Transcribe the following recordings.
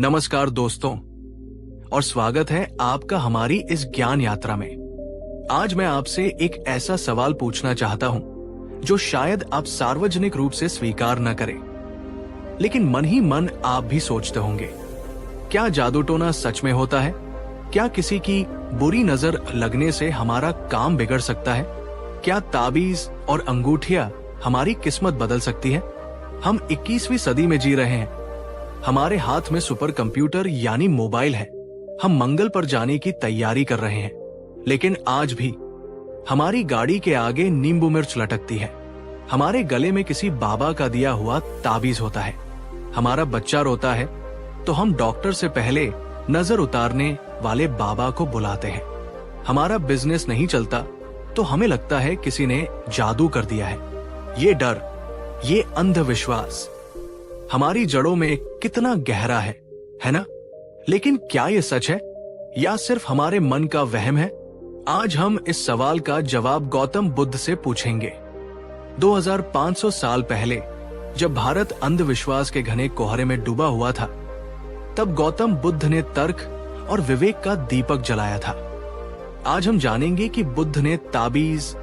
नमस्कार दोस्तों, और स्वागत है आपका हमारी इस ज्ञान यात्रा में। आज मैं आपसे एक ऐसा सवाल पूछना चाहता हूं जो शायद आप सार्वजनिक रूप से स्वीकार न करें, लेकिन मन ही मन आप भी सोचते होंगे। क्या जादू टोना सच में होता है? क्या किसी की बुरी नजर लगने से हमारा काम बिगड़ सकता है? क्या ताबीज और अंगूठियां हमारी किस्मत बदल सकती है? हम 21वीं सदी में जी रहे हैं। हमारे हाथ में सुपर कंप्यूटर यानी मोबाइल है। हम मंगल पर जाने की तैयारी कर रहे हैं, लेकिन आज भी हमारी गाड़ी के आगे नींबू मिर्च लटकती है। हमारे गले में किसी बाबा का दिया हुआ ताबीज होता है। हमारा बच्चा रोता है तो हम डॉक्टर से पहले नजर उतारने वाले बाबा को बुलाते हैं। हमारा बिजनेस नहीं चलता तो हमें लगता है किसी ने जादू कर दिया है। ये डर, ये अंधविश्वास हमारी जड़ों में कितना गहरा है ना? लेकिन क्या ये सच है या सिर्फ हमारे मन का वहम है? आज हम इस सवाल का जवाब गौतम बुद्ध से पूछेंगे। 2500 साल पहले जब भारत अंधविश्वास के घने कोहरे में डूबा हुआ था, तब गौतम बुद्ध ने तर्क और विवेक का दीपक जलाया था। आज हम जानेंगे कि बुद्ध ने ताबीज,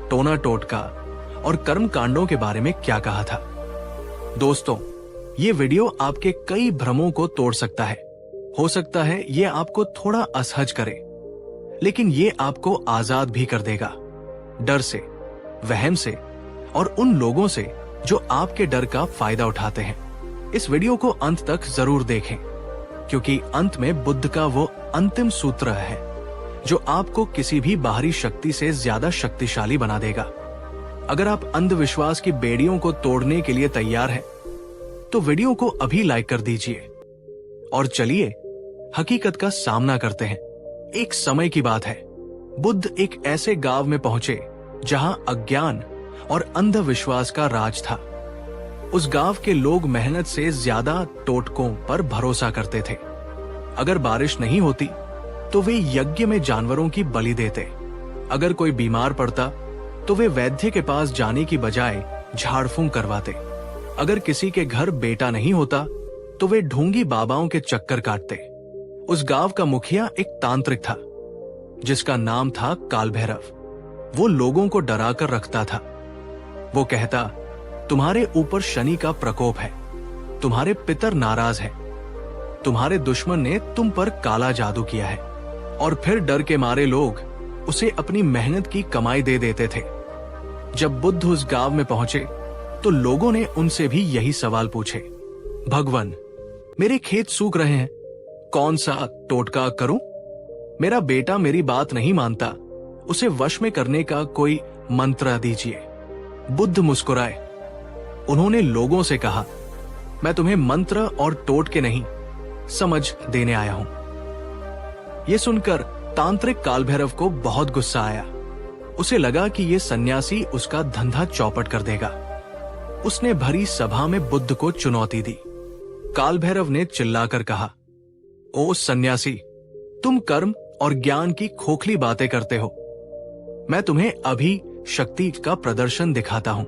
टोना टोटका और कर्म कांडों के बारे में क्या कहा था। दोस्तों, ये वीडियो आपके कई भ्रमों को तोड़ सकता है। हो सकता है ये आपको थोड़ा असहज करे, लेकिन ये आपको आजाद भी कर देगा, डर से, वहम से और उन लोगों से जो आपके डर का फायदा उठाते हैं। इस वीडियो को अंत तक जरूर देखें, क्योंकि अंत में बुद्ध का वो अंतिम सूत्र है जो आपको किसी भी बाहरी शक्ति से ज्यादा शक्तिशाली बना देगा। अगर आप अंधविश्वास की बेड़ियों को तोड़ने के लिए तैयार हैं, तो वीडियो को अभी लाइक कर दीजिए और चलिए हकीकत का सामना करते हैं। एक समय की बात है, बुद्ध एक ऐसे गांव में पहुंचे जहां अज्ञान और अंधविश्वास का राज था। उस गांव के लोग मेहनत से ज्यादा टोटकों पर भरोसा करते थे। अगर बारिश नहीं होती तो वे यज्ञ में जानवरों की बलि देते। अगर कोई बीमार पड़ता तो वे वैद्य के पास जाने की बजाय झाड़ फूंक करवाते। अगर किसी के घर बेटा नहीं होता तो वे ढोंगी बाबाओं के चक्कर काटते। उस गांव का मुखिया एक तांत्रिक था जिसका नाम था काल भैरव। वो लोगों को डरा कर रखता था। वो कहता, तुम्हारे ऊपर शनि का प्रकोप है, तुम्हारे पितर नाराज है, तुम्हारे दुश्मन ने तुम पर काला जादू किया है। और फिर डर के मारे लोग उसे अपनी मेहनत की कमाई दे देते थे। जब बुद्ध उस गांव में पहुंचे तो लोगों ने उनसे भी यही सवाल पूछे, भगवान, मेरे खेत सूख रहे हैं, कौन सा टोटका करूं? मेरा बेटा मेरी बात नहीं मानता, उसे वश में करने का कोई मंत्र दीजिए। बुद्ध मुस्कुराए। उन्होंने लोगों से कहा, मैं तुम्हें मंत्र और टोटके नहीं, समझ देने आया हूं। यह सुनकर तांत्रिक काल भैरव को बहुत गुस्सा आया। उसे लगा कि यह सन्यासी उसका धंधा चौपट कर देगा। उसने भरी सभा में बुद्ध को चुनौती दी। काल भैरव ने चिल्लाकर कहा, ओ सन्यासी, तुम कर्म और ज्ञान की खोखली बातें करते हो। मैं तुम्हें अभी शक्ति का प्रदर्शन दिखाता हूं।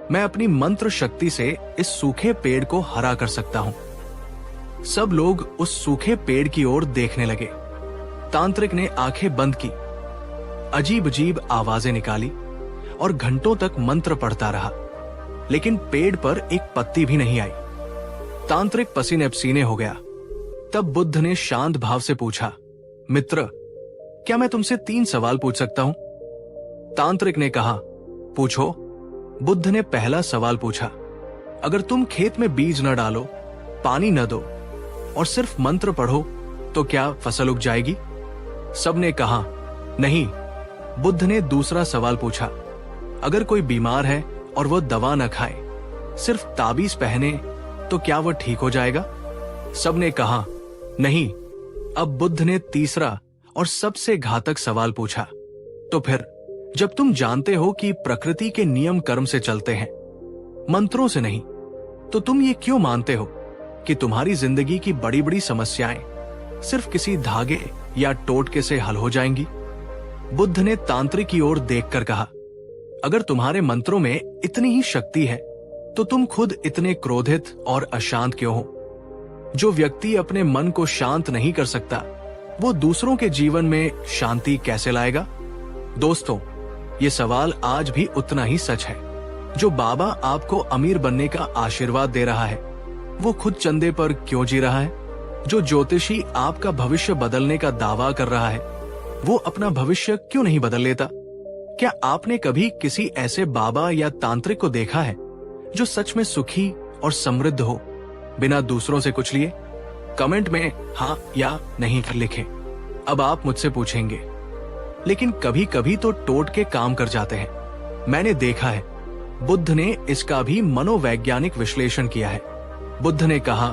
मैं अपनी मंत्र शक्ति से इस सूखे पेड़ को हरा कर सकता हूं। सब लोग उस सूखे पेड़ की ओर देखने लगे। तांत्रिक ने आंखें बंद की, अजीब अजीब आवाजें निकाली और घंटों तक मंत्र पढ़ता रहा, लेकिन पेड़ पर एक पत्ती भी नहीं आई। तांत्रिक पसीने पसीने हो गया। तब बुद्ध ने शांत भाव से पूछा, मित्र, क्या मैं तुमसे 3 सवाल पूछ सकता हूं? तांत्रिक ने कहा, पूछो। बुद्ध ने पहला सवाल पूछा, अगर तुम खेत में बीज न डालो, पानी न दो और सिर्फ मंत्र पढ़ो तो क्या फसल उग जाएगी? सबने कहा, नहीं। बुद्ध ने दूसरा सवाल पूछा, अगर कोई बीमार है और वो दवा न खाए, सिर्फ ताबीज पहने तो क्या वो ठीक हो जाएगा? सबने कहा, नहीं। अब बुद्ध ने तीसरा और सबसे घातक सवाल पूछा, तो फिर जब तुम जानते हो कि प्रकृति के नियम कर्म से चलते हैं, मंत्रों से नहीं, तो तुम ये क्यों मानते हो कि तुम्हारी जिंदगी की बड़ी बड़ी समस्याएं सिर्फ किसी धागे या टोटके से हल हो जाएंगी? बुद्ध ने तांत्रिक की ओर देखकर कहा, अगर तुम्हारे मंत्रों में इतनी ही शक्ति है तो तुम खुद इतने क्रोधित और अशांत क्यों हो? जो व्यक्ति अपने मन को शांत नहीं कर सकता, वो दूसरों के जीवन में शांति कैसे लाएगा? दोस्तों, ये सवाल आज भी उतना ही सच है। जो बाबा आपको अमीर बनने का आशीर्वाद दे रहा है, वो खुद चंदे पर क्यों जी रहा है? जो ज्योतिषी आपका भविष्य बदलने का दावा कर रहा है, वो अपना भविष्य क्यों नहीं बदल लेता? क्या आपने कभी किसी ऐसे बाबा या तांत्रिक को देखा है जो सच में सुखी और समृद्ध हो, बिना दूसरों से कुछ लिए? कमेंट में हाँ या नहीं लिखें। अब आप मुझसे पूछेंगे, लेकिन कभी कभी तो टोटके काम कर जाते हैं। मैंने देखा है, बुद्ध ने इसका भी मनोवैज्ञानिक विश्लेषण किया है। बुद्ध ने कहा,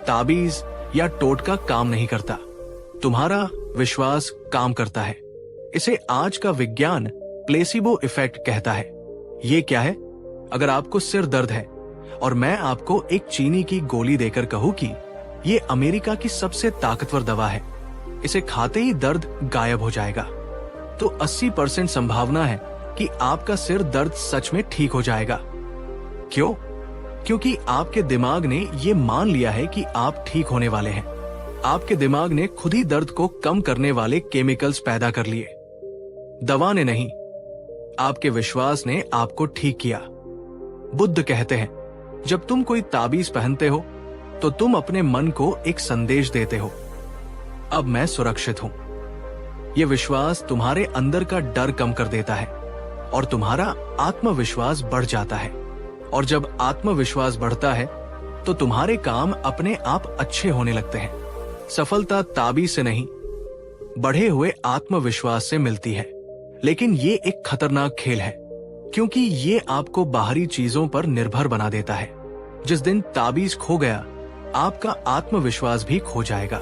ताबीज या टोटका काम नहीं करता, तुम्हारा विश्वास काम करता है। इसे आज का विज्ञान प्लेसिबो इफेक्ट कहता है। ये क्या है? अगर आपको सिर दर्द है और मैं आपको एक चीनी की गोली देकर कहूं कि ये अमेरिका की सबसे ताकतवर दवा है, इसे खाते ही दर्द गायब हो जाएगा, तो 80% संभावना है कि आपका सिर दर्द सच में ठीक हो जाएगा। क्यों? क्योंकि आपके दिमाग ने ये मान लिया है कि आप ठीक होने वाले हैं। आपके दिमाग ने खुद ही दर्द को कम करने वाले केमिकल्स पैदा कर लिए। दवा ने नहीं, आपके विश्वास ने आपको ठीक किया। बुद्ध कहते हैं, जब तुम कोई ताबीज पहनते हो तो तुम अपने मन को एक संदेश देते हो, अब मैं सुरक्षित हूं। यह विश्वास तुम्हारे अंदर का डर कम कर देता है और तुम्हारा आत्मविश्वास बढ़ जाता है। और जब आत्मविश्वास बढ़ता है तो तुम्हारे काम अपने आप अच्छे होने लगते हैं। सफलता ताबीज से नहीं, बढ़े हुए आत्मविश्वास से मिलती है। लेकिन ये एक खतरनाक खेल है, क्योंकि ये आपको बाहरी चीजों पर निर्भर बना देता है। जिस दिन ताबीज खो गया, आपका आत्मविश्वास भी खो जाएगा।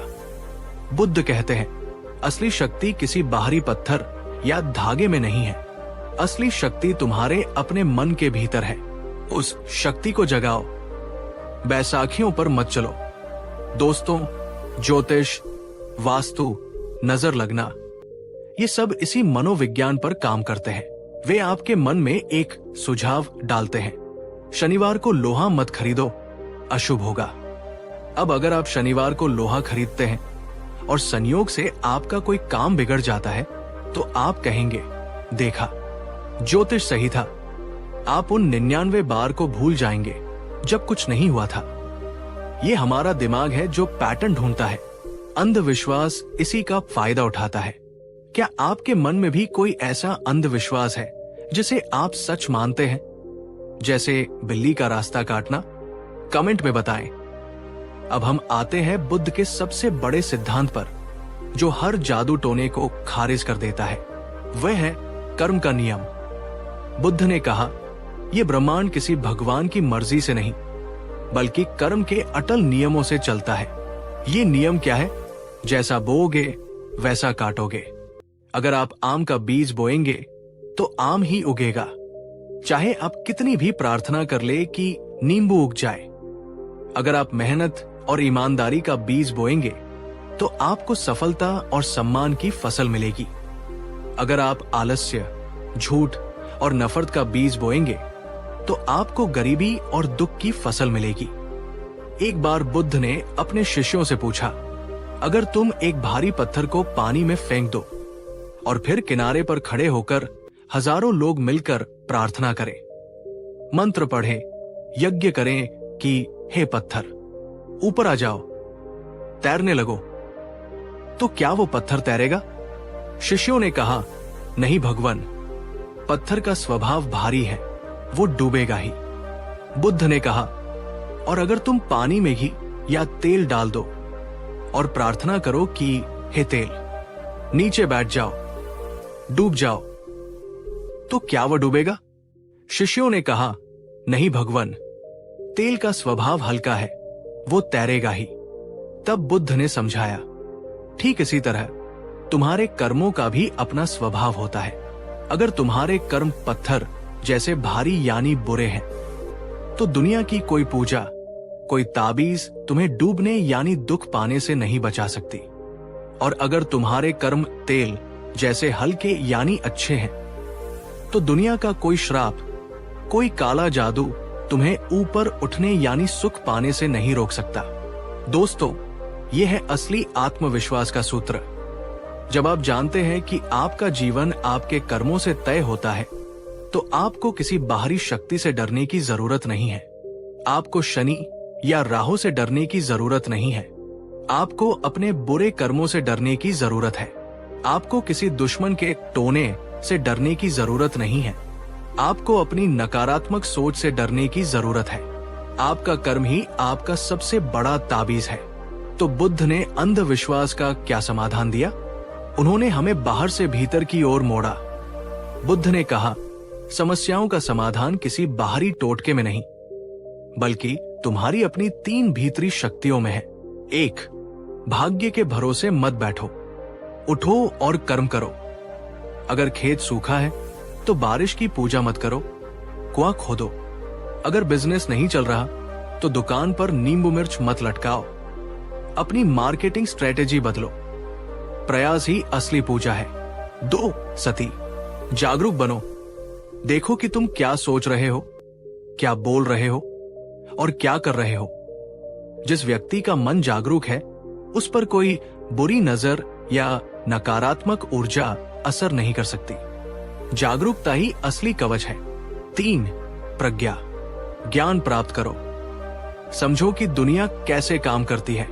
बुद्ध कहते हैं, असली शक्ति किसी बाहरी पत्थर या धागे में नहीं है। असली शक्ति तुम्हारे अपने मन के भीतर है। उस शक्ति को जगाओ। बैसाखियों पर मत चलो। दोस्तों, ज्योतिष, वास्तु, नजर लगना, ये सब इसी मनोविज्ञान पर काम करते हैं। वे आपके मन में एक सुझाव डालते हैं, शनिवार को लोहा मत खरीदो, अशुभ होगा। अब अगर आप शनिवार को लोहा खरीदते हैं और संयोग से आपका कोई काम बिगड़ जाता है, तो आप कहेंगे, देखा, ज्योतिष सही था। आप उन 99 बार को भूल जाएंगे जब कुछ नहीं हुआ था। ये हमारा दिमाग है जो पैटर्न ढूंढता है। अंधविश्वास इसी का फायदा उठाता है। क्या आपके मन में भी कोई ऐसा अंधविश्वास है जिसे आप सच मानते हैं? जैसे बिल्ली का रास्ता काटना? कमेंट में बताएं। अब हम आते हैं बुद्ध के सबसे बड़े सिद्धांत पर, जो हर जादू टोने को खारिज कर देता है। वह है कर्म का नियम। बुद्ध ने कहा, यह ब्रह्मांड किसी भगवान की मर्जी से नहीं, बल्कि कर्म के अटल नियमों से चलता है। ये नियम क्या है? जैसा बोओगे वैसा काटोगे। अगर आप आम का बीज बोएंगे तो आम ही उगेगा, चाहे आप कितनी भी प्रार्थना कर ले कि नींबू उग जाए। अगर आप मेहनत और ईमानदारी का बीज बोएंगे तो आपको सफलता और सम्मान की फसल मिलेगी। अगर आप आलस्य, झूठ और नफरत का बीज बोएंगे तो आपको गरीबी और दुख की फसल मिलेगी। एक बार बुद्ध ने अपने शिष्यों से पूछा, अगर तुम एक भारी पत्थर को पानी में फेंक दो और फिर किनारे पर खड़े होकर हजारों लोग मिलकर प्रार्थना करें, मंत्र पढ़ें, यज्ञ करें कि हे पत्थर ऊपर आ जाओ, तैरने लगो, तो क्या वो पत्थर तैरेगा? शिष्यों ने कहा, नहीं भगवान, पत्थर का स्वभाव भारी है, वो डूबेगा ही। बुद्ध ने कहा, और अगर तुम पानी में घी या तेल डाल दो और प्रार्थना करो कि हे तेल, नीचे बैठ जाओ, डूब जाओ, तो क्या वह डूबेगा? शिष्यों ने कहा, नहीं भगवान, तेल का स्वभाव हल्का है, वो तैरेगा ही। तब बुद्ध ने समझाया, ठीक इसी तरह तुम्हारे कर्मों का भी अपना स्वभाव होता है। अगर तुम्हारे कर्म पत्थर जैसे भारी यानी बुरे हैं, तो दुनिया की कोई पूजा, कोई ताबीज तुम्हें डूबने यानी दुख पाने से नहीं बचा सकती। और अगर तुम्हारे कर्म तेल जैसे हल्के यानी अच्छे हैं, तो दुनिया का कोई श्राप, कोई काला जादू तुम्हें ऊपर उठने यानी सुख पाने से नहीं रोक सकता। दोस्तों, ये है असली आत्मविश्वास का सूत्र। जब आप जानते हैं कि आपका जीवन आपके कर्मों से तय होता है, तो आपको किसी बाहरी शक्ति से डरने की जरूरत नहीं है। आपको शनि या राहु से डरने की जरूरत नहीं है। आपको अपने बुरे कर्मों से डरने की जरूरत है। आपको किसी दुश्मन के टोने से डरने की जरूरत नहीं है। आपको अपनी नकारात्मक सोच से डरने की जरूरत है। आपका कर्म ही आपका सबसे बड़ा ताबीज है। तो बुद्ध ने अंधविश्वास का क्या समाधान दिया? उन्होंने हमें बाहर से भीतर की ओर मोड़ा। बुद्ध ने कहा, समस्याओं का समाधान किसी बाहरी टोटके में नहीं, बल्कि तुम्हारी अपनी 3 भीतरी शक्तियों में है। 1, भाग्य के भरोसे मत बैठो, उठो और कर्म करो। अगर खेत सूखा है तो बारिश की पूजा मत करो, कुआं खोदो। अगर बिजनेस नहीं चल रहा तो दुकान पर नींबू मिर्च मत लटकाओ। अपनी मार्केटिंग स्ट्रेटेजी बदलो। प्रयास ही असली पूजा है। 2, सती, जागरूक बनो। देखो कि तुम क्या सोच रहे हो, क्या बोल रहे हो और क्या कर रहे हो। जिस व्यक्ति का मन जागरूक है, उस पर कोई बुरी नजर या नकारात्मक ऊर्जा असर नहीं कर सकती। जागरूकता ही असली कवच है। 3, प्रज्ञा, ज्ञान प्राप्त करो। समझो कि दुनिया कैसे काम करती है।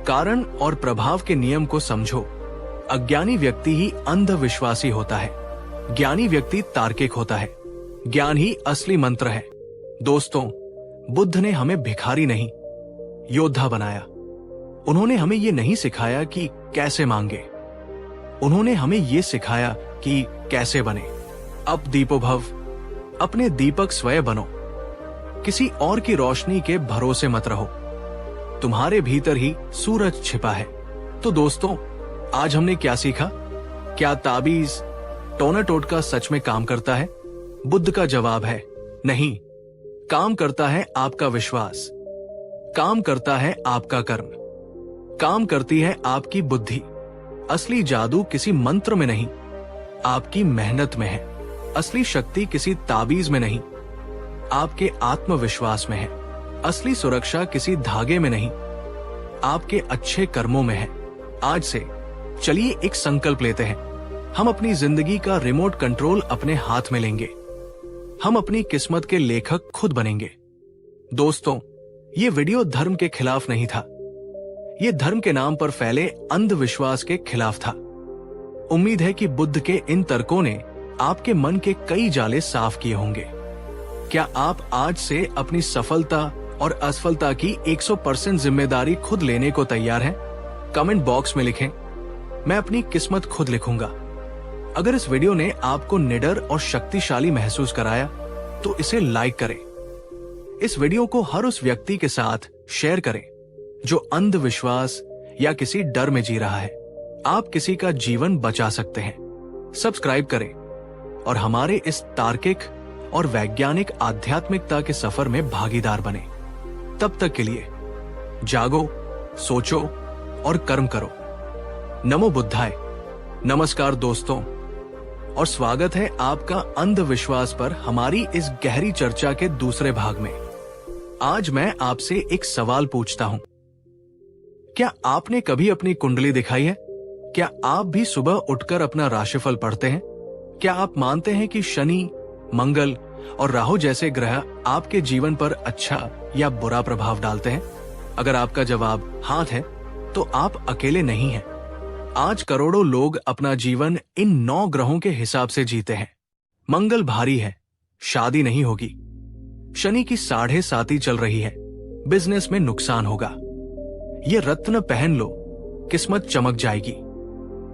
कारण और प्रभाव के नियम को समझो। अज्ञानी व्यक्ति ही अंधविश्वासी होता है, ज्ञानी व्यक्ति तार्किक होता है। ज्ञान ही असली मंत्र है। दोस्तों, बुद्ध ने हमें भिखारी नहीं, योद्धा बनाया। उन्होंने हमें ये नहीं सिखाया कि कैसे मांगे, उन्होंने हमें ये सिखाया कि कैसे बने। अब दीपो भव, अपने दीपक स्वयं बनो। किसी और की रोशनी के भरोसे मत रहो। तुम्हारे भीतर ही सूरज छिपा है। तो दोस्तों, आज हमने क्या सीखा? क्या ताबीज, टोना टोटका सच में काम करता है? बुद्ध का जवाब है नहीं। काम करता है आपका विश्वास, काम करता है आपका कर्म, काम करती है आपकी बुद्धि। असली जादू किसी मंत्र में नहीं, आपकी मेहनत में है। असली शक्ति किसी ताबीज में नहीं, आपके आत्मविश्वास में है। असली सुरक्षा किसी धागे में नहीं, आपके अच्छे कर्मों में है। आज से चलिए एक संकल्प लेते हैं। हम अपनी जिंदगी का रिमोट कंट्रोल अपने हाथ में लेंगे। हम अपनी किस्मत के लेखक खुद बनेंगे। दोस्तों, ये वीडियो धर्म के खिलाफ नहीं था। ये धर्म के नाम पर फैले अंधविश्वास के खिलाफ था। उम्मीद है कि बुद्ध के इन तर्कों ने आपके मन के कई जाले साफ किए होंगे। क्या आप आज से अपनी सफलता और असफलता की 100% जिम्मेदारी खुद लेने को तैयार हैं? कमेंट बॉक्स में लिखें, मैं अपनी किस्मत खुद लिखूंगा। अगर इस वीडियो ने आपको निडर और शक्तिशाली महसूस कराया तो इसे लाइक करें। इस वीडियो को हर उस व्यक्ति के साथ शेयर करें जो अंधविश्वास या किसी डर में जी रहा है। आप किसी का जीवन बचा सकते हैं। सब्सक्राइब करें और हमारे इस तार्किक और वैज्ञानिक आध्यात्मिकता के सफर में भागीदार बने। तब तक के लिए जागो, सोचो और कर्म करो। नमो बुद्धाय। नमस्कार दोस्तों, और स्वागत है आपका अंधविश्वास पर हमारी इस गहरी चर्चा के दूसरे भाग में। आज मैं आपसे एक सवाल पूछता हूं। क्या आपने कभी अपनी कुंडली दिखाई है? क्या आप भी सुबह उठकर अपना राशिफल पढ़ते हैं? क्या आप मानते हैं कि शनि, मंगल और राहु जैसे ग्रह आपके जीवन पर अच्छा या बुरा प्रभाव डालते हैं? अगर आपका जवाब हाँ है, तो आप अकेले नहीं हैं। आज करोड़ों लोग अपना जीवन इन 9 ग्रहों के हिसाब से जीते हैं। मंगल भारी है, शादी नहीं होगी। शनि की 7.5 चल रही है, बिजनेस में नुकसान होगा। ये रत्न पहन लो, किस्मत चमक जाएगी।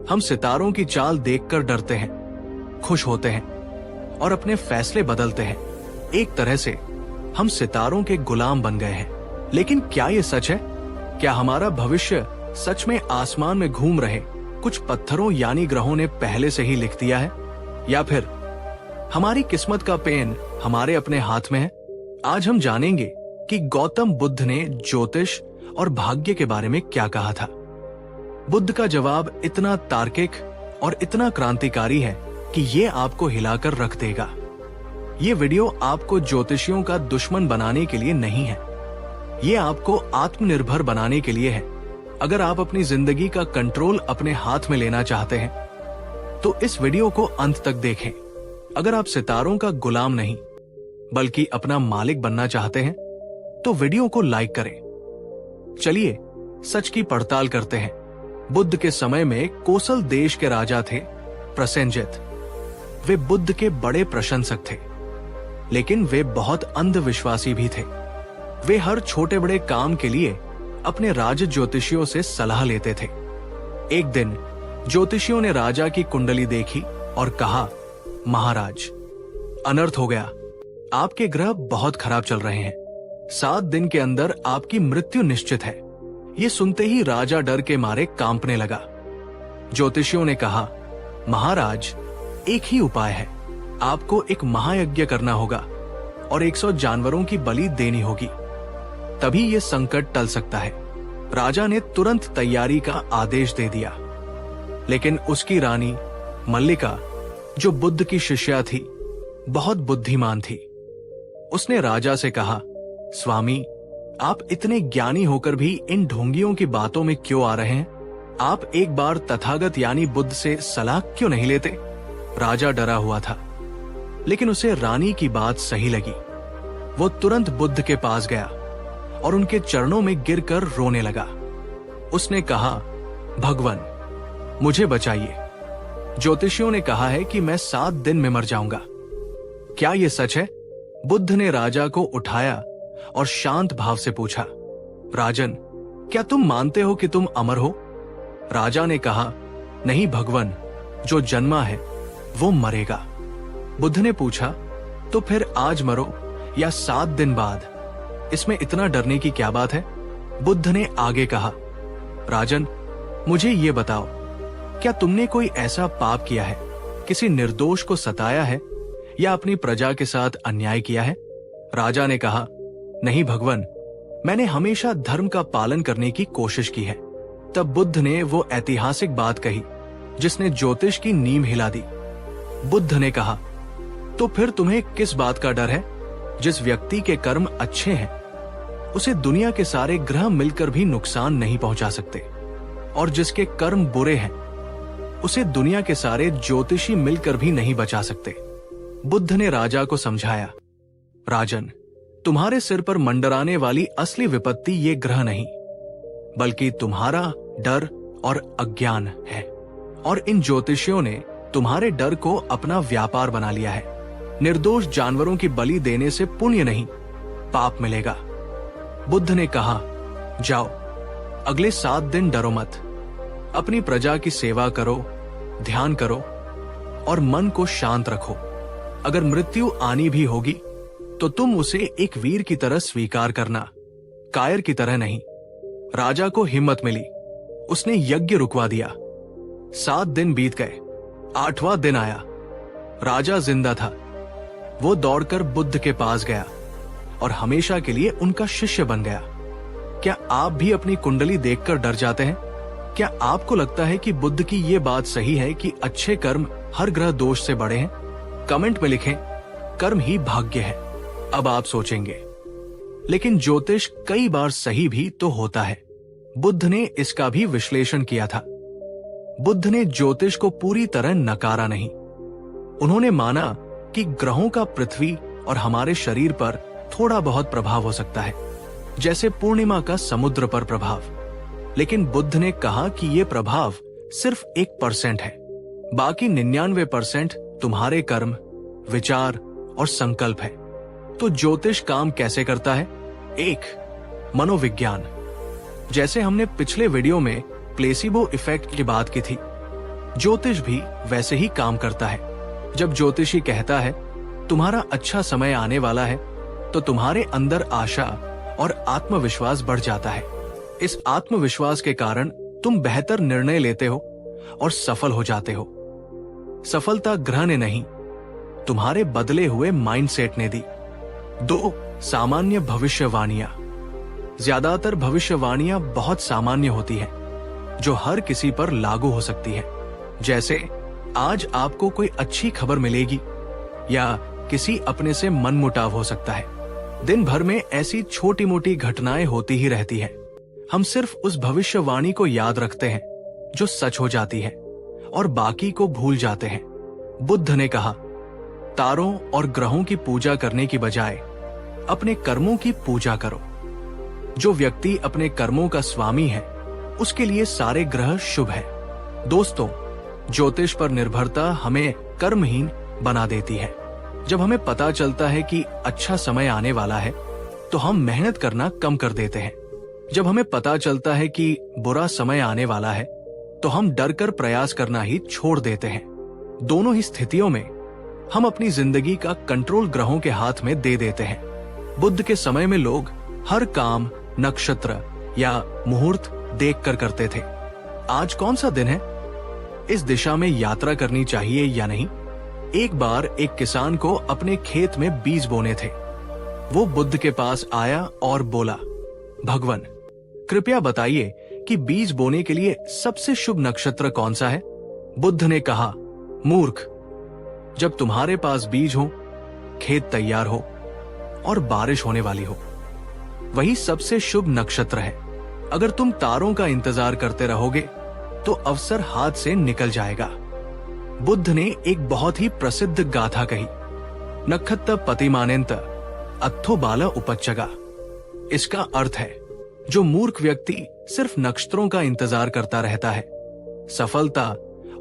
हम सितारों की चाल देखकर डरते हैं, खुश होते हैं और अपने फैसले बदलते हैं। एक तरह से हम सितारों के गुलाम बन गए हैं। लेकिन क्या ये सच है? क्या हमारा भविष्य सच में आसमान में घूम रहे कुछ पत्थरों यानी ग्रहों ने पहले से ही लिख दिया है, या फिर हमारी किस्मत का पेन हमारे अपने हाथ में है? आज हम जानेंगे कि गौतम बुद्ध ने ज्योतिष और भाग्य के बारे में क्या कहा था। बुद्ध का जवाब इतना तार्किक और इतना क्रांतिकारी है कि ये आपको हिलाकर रख देगा। ये वीडियो आपको ज्योतिषियों का दुश्मन बनाने के लिए नहीं है। ये आपको आत्मनिर्भर बनाने के लिए है। अगर आप अपनी जिंदगी का कंट्रोल अपने हाथ में लेना चाहते हैं तो इस वीडियो को अंत तक देखें। अगर आप सितारों का गुलाम नहीं बल्कि अपना मालिक बनना चाहते हैं तो वीडियो को लाइक करें। चलिए सच की पड़ताल करते हैं। बुद्ध के समय में कोसल देश के राजा थे प्रसेनजित। वे बुद्ध के बड़े प्रशंसक थे, लेकिन वे बहुत अंधविश्वासी भी थे। वे हर छोटे बड़े काम के लिए अपने राज ज्योतिषियों से सलाह लेते थे। एक दिन ज्योतिषियों ने राजा की कुंडली देखी और कहा, महाराज, अनर्थ हो गया। आपके ग्रह बहुत खराब चल रहे हैं। 7 दिन के अंदर आपकी मृत्यु निश्चित है। ये सुनते ही राजा डर के मारे कांपने लगा। ज्योतिषियों ने कहा, महाराज, एक ही उपाय है। आपको एक महायज्ञ करना होगा और 100 जानवरों की बलि देनी होगी, तभी ये संकट टल सकता है। राजा ने तुरंत तैयारी का आदेश दे दिया, लेकिन उसकी रानी मल्लिका, जो बुद्ध की शिष्या थी, बहुत बुद्धिमान थी। उसने राजा से कहा, स्वामी, आप इतने ज्ञानी होकर भी इन ढोंगियों की बातों में क्यों आ रहे हैं? आप एक बार तथागत यानी बुद्ध से सलाह क्यों नहीं लेते? राजा डरा हुआ था, लेकिन उसे रानी की बात सही लगी। वो तुरंत बुद्ध के पास गया और उनके चरणों में गिरकर रोने लगा। उसने कहा, भगवान, मुझे बचाइए। ज्योतिषियों ने कहा है कि मैं 7 दिन में मर जाऊंगा। क्या यह सच है? बुद्ध ने राजा को उठाया और शांत भाव से पूछा, राजन, क्या तुम मानते हो कि तुम अमर हो? राजा ने कहा, नहीं भगवान, जो जन्मा है वो मरेगा। बुद्ध ने पूछा, तो फिर आज मरो या 7 दिन बाद? इसमें इतना डरने की क्या बात है? बुद्ध ने आगे कहा, राजन, मुझे ये बताओ, क्या तुमने कोई ऐसा पाप किया है, किसी निर्दोष को सताया है या अपनी प्रजा के साथ अन्याय किया है? राजा ने कहा, नहीं भगवान, मैंने हमेशा धर्म का पालन करने की कोशिश की है। तब बुद्ध ने वो ऐतिहासिक बात कही जिसने ज्योतिष की नींव हिला दी। बुद्ध ने कहा, तो फिर तुम्हें किस बात का डर है? जिस व्यक्ति के कर्म अच्छे हैं उसे दुनिया के सारे ग्रह मिलकर भी नुकसान नहीं पहुंचा सकते, और जिसके कर्म बुरे हैं उसे दुनिया के सारे ज्योतिषी मिलकर भी नहीं बचा सकते। बुद्ध ने राजा को समझाया, राजन, तुम्हारे सिर पर मंडराने वाली असली विपत्ति ये ग्रह नहीं, बल्कि तुम्हारा डर और अज्ञान है। और इन ज्योतिषियों ने तुम्हारे डर को अपना व्यापार बना लिया है। निर्दोष जानवरों की बलि देने से पुण्य नहीं, पाप मिलेगा। बुद्ध ने कहा, जाओ, अगले 7 दिन डरो मत। अपनी प्रजा की सेवा करो, ध्यान करो और मन को शांत रखो। अगर मृत्यु आनी भी होगी तो तुम उसे एक वीर की तरह स्वीकार करना, कायर की तरह नहीं। राजा को हिम्मत मिली, उसने यज्ञ रुकवा दिया। 7 दिन बीत गए, 8वां दिन आया। राजा जिंदा था। वो दौड़कर बुद्ध के पास गया और हमेशा के लिए उनका शिष्य बन गया। क्या आप भी अपनी कुंडली देखकर डर जाते हैं? क्या आपको लगता है कि बुद्ध की ये बात सही है कि अच्छे कर्म हर ग्रह दोष से बड़े हैं? कमेंट में लिखें, कर्म ही भाग्य है। अब आप सोचेंगे, लेकिन ज्योतिष कई बार सही भी तो होता है। बुद्ध ने इसका भी विश्लेषण किया था। बुद्ध ने ज्योतिष को पूरी तरह नकारा नहीं। उन्होंने माना कि ग्रहों का पृथ्वी और हमारे शरीर पर थोड़ा बहुत प्रभाव हो सकता है, जैसे पूर्णिमा का समुद्र पर प्रभाव। लेकिन बुद्ध ने कहा कि यह प्रभाव सिर्फ 1% है, बाकी 99% तुम्हारे कर्म, विचार और संकल्प है। तो ज्योतिष काम कैसे करता है? 1. मनोविज्ञान। जैसे हमने पिछले वीडियो में प्लेसिबो इफेक्ट की बात की थी, ज्योतिष भी वैसे ही काम करता है। जब ज्योतिषी कहता है तुम्हारा अच्छा समय आने वाला है, तो तुम्हारे अंदर आशा और आत्मविश्वास बढ़ जाता है। इस आत्मविश्वास के कारण तुम बेहतर निर्णय लेते हो और सफल हो जाते हो। सफलता ग्रह ने नहीं, तुम्हारे बदले हुए माइंडसेट ने दी। 2. सामान्य भविष्यवाणियां। ज्यादातर भविष्यवाणियां बहुत सामान्य होती हैं, जो हर किसी पर लागू हो सकती है। जैसे आज आपको कोई अच्छी खबर मिलेगी या किसी अपने से मनमुटाव हो सकता है। दिन भर में ऐसी छोटी मोटी घटनाएं होती ही रहती हैं। हम सिर्फ उस भविष्यवाणी को याद रखते हैं जो सच हो जाती है और बाकी को भूल जाते हैं। बुद्ध ने कहा, तारों और ग्रहों की पूजा करने की बजाय अपने कर्मों की पूजा करो। जो व्यक्ति अपने कर्मों का स्वामी है उसके लिए सारे ग्रह शुभ है। दोस्तों, ज्योतिष पर निर्भरता हमें कर्महीन बना देती है। जब हमें पता चलता है कि अच्छा समय आने वाला है तो हम मेहनत करना कम कर देते हैं। जब हमें पता चलता है कि बुरा समय आने वाला है तो हम डर कर प्रयास करना ही छोड़ देते हैं। दोनों ही स्थितियों में हम अपनी जिंदगी का कंट्रोल ग्रहों के हाथ में दे देते हैं। बुद्ध के समय में लोग हर काम नक्षत्र या मुहूर्त देखकर करते थे। आज कौन सा दिन है, इस दिशा में यात्रा करनी चाहिए या नहीं। एक बार एक किसान को अपने खेत में बीज बोने थे। वो बुद्ध के पास आया और बोला, भगवान कृपया बताइए कि बीज बोने के लिए सबसे शुभ नक्षत्र कौन सा है। बुद्ध ने कहा, मूर्ख, जब तुम्हारे पास बीज हो, खेत तैयार हो और बारिश होने वाली हो, वही सबसे शुभ नक्षत्र है। अगर तुम तारों का इंतजार करते रहोगे तो अवसर हाथ से निकल जाएगा। बुद्ध ने एक बहुत ही प्रसिद्ध गाथा कही, नक्षत्त पतिमानेन्त अत्थो बाल उपच्चगा। इसका अर्थ है, जो मूर्ख व्यक्ति सिर्फ नक्षत्रों का इंतजार करता रहता है, सफलता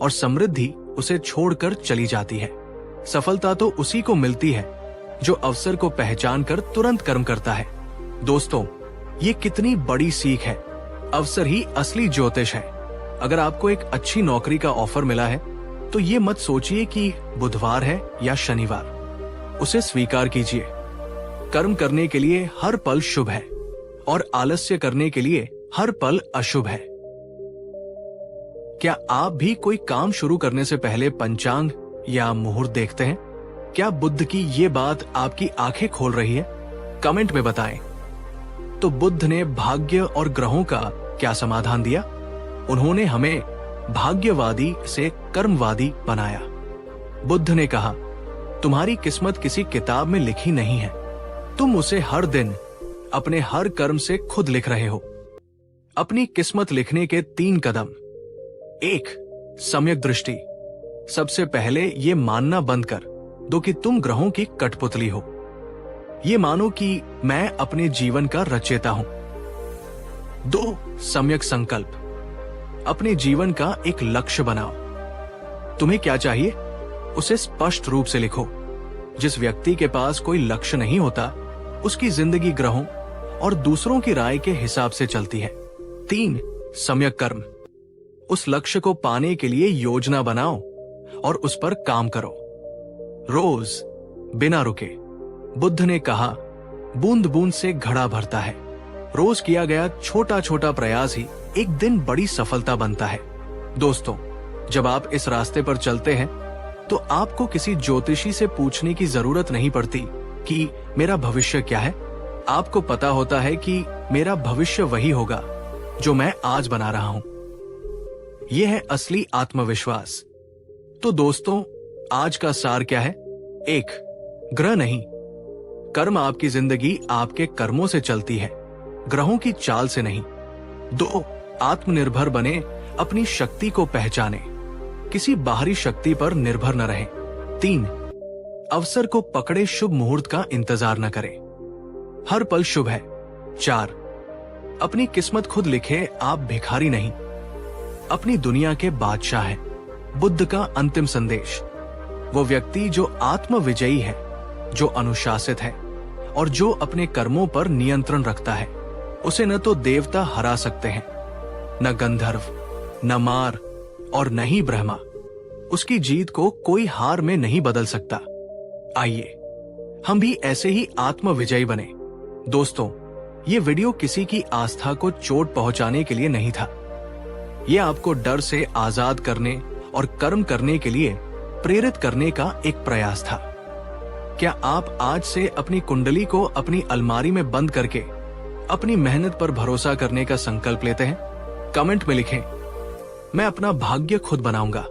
और समृद्धि उसे छोड़कर चली जाती है। सफलता तो उसी को मिलती है जो अवसर को पहचान कर तुरंत कर्म करता है। दोस्तों, ये कितनी बड़ी सीख है। अवसर ही असली ज्योतिष है। अगर आपको एक अच्छी नौकरी का ऑफर मिला है तो ये मत सोचिए कि बुधवार है या शनिवार। उसे स्वीकार कीजिए। कर्म करने के लिए हर पल शुभ है और आलस्य करने के लिए हर पल अशुभ है। क्या आप भी कोई काम शुरू करने से पहले पंचांग या मुहूर्त देखते हैं? क्या बुद्ध की ये बात आपकी आंखें खोल रही है? कमेंट में बताएं। तो बुद्ध ने भाग्य और ग्रहों का क्या समाधान दिया? उन्होंने हमें भाग्यवादी से कर्मवादी बनाया। बुद्ध ने कहा, तुम्हारी किस्मत किसी किताब में लिखी नहीं है, तुम उसे हर दिन अपने हर कर्म से खुद लिख रहे हो। अपनी किस्मत लिखने के 3 कदम। 1. सम्यक दृष्टि। सबसे पहले ये मानना बंद कर दो कि तुम ग्रहों की कठपुतली हो। ये मानो कि मैं अपने जीवन का रचयिता हूं। 2. सम्यक संकल्प। अपने जीवन का एक लक्ष्य बनाओ। तुम्हें क्या चाहिए उसे स्पष्ट रूप से लिखो। जिस व्यक्ति के पास कोई लक्ष्य नहीं होता उसकी जिंदगी ग्रहों और दूसरों की राय के हिसाब से चलती है। 3. सम्यक कर्म। उस लक्ष्य को पाने के लिए योजना बनाओ और उस पर काम करो, रोज बिना रुके। बुद्ध ने कहा, बूंद बूंद से घड़ा भरता है। रोज किया गया छोटा छोटा प्रयास ही एक दिन बड़ी सफलता बनता है। दोस्तों, जब आप इस रास्ते पर चलते हैं तो आपको किसी ज्योतिषी से पूछने की जरूरत नहीं पड़ती कि मेरा भविष्य क्या है। आपको पता होता है कि मेरा भविष्य वही होगा जो मैं आज बना रहा हूं। यह है असली आत्मविश्वास। तो दोस्तों, आज का सार क्या है? 1. ग्रह नहीं, कर्म आपकी जिंदगी आपके कर्मों से चलती है, ग्रहों की चाल से नहीं। 2. आत्मनिर्भर बने, अपनी शक्ति को पहचाने, किसी बाहरी शक्ति पर निर्भर न रहे। 3. अवसर को पकड़े, शुभ मुहूर्त का इंतजार न करें, हर पल शुभ है। 4. अपनी किस्मत खुद लिखे, आप भिखारी नहीं, अपनी दुनिया के बादशाह हैं। बुद्ध का अंतिम संदेश। वो व्यक्ति जो आत्म विजयी है, जो अनुशासित है और जो अपने कर्मों पर नियंत्रण रखता है, उसे न तो देवता हरा सकते हैं, न गंधर्व, न मार और न ही ब्रह्मा। उसकी जीत को कोई हार में नहीं बदल सकता। आइए हम भी ऐसे ही आत्म विजयी बने। दोस्तों, ये वीडियो किसी की आस्था को चोट पहुंचाने के लिए नहीं था। ये आपको डर से आजाद करने और कर्म करने के लिए प्रेरित करने का एक प्रयास था। क्या आप आज से अपनी कुंडली को अपनी अलमारी में बंद करके अपनी मेहनत पर भरोसा करने का संकल्प लेते हैं? कमेंट में लिखें, मैं अपना भाग्य खुद बनाऊंगा।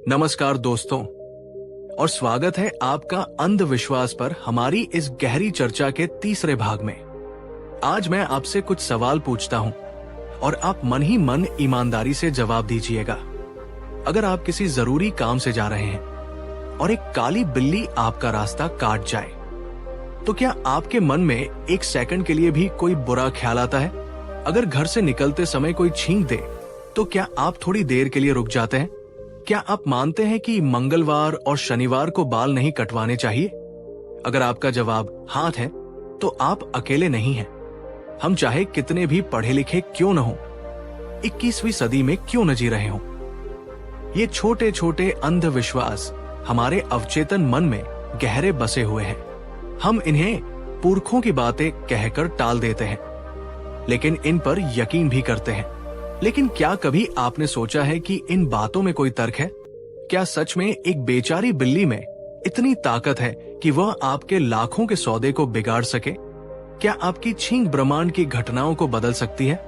नमस्कार दोस्तों, और स्वागत है आपका अंधविश्वास पर हमारी इस गहरी चर्चा के तीसरे भाग में। आज मैं आपसे कुछ सवाल पूछता हूं और आप मन ही मन ईमानदारी से जवाब दीजिएगा। अगर आप किसी जरूरी काम से जा रहे हैं और एक काली बिल्ली आपका रास्ता काट जाए, तो क्या आपके मन में एक सेकंड के लिए भी कोई बुरा ख्याल आता है? अगर घर से निकलते समय कोई छींक दे, तो क्या आप थोड़ी देर के लिए रुक जाते हैं? क्या आप मानते हैं कि मंगलवार और शनिवार को बाल नहीं कटवाने चाहिए? अगर आपका जवाब हाँ है, तो आप अकेले नहीं हैं। हम चाहे कितने भी पढ़े लिखे क्यों न हो, 21वीं सदी में क्यों न जी रहे हों, ये छोटे छोटे अंधविश्वास हमारे अवचेतन मन में गहरे बसे हुए हैं। हम इन्हें पुरखों की बातें कहकर टाल देते हैं, लेकिन इन पर यकीन भी करते हैं। लेकिन क्या कभी आपने सोचा है कि इन बातों में कोई तर्क है? क्या सच में एक बेचारी बिल्ली में इतनी ताकत है कि वह आपके लाखों के सौदे को बिगाड़ सके? क्या आपकी छींक ब्रह्मांड की घटनाओं को बदल सकती है?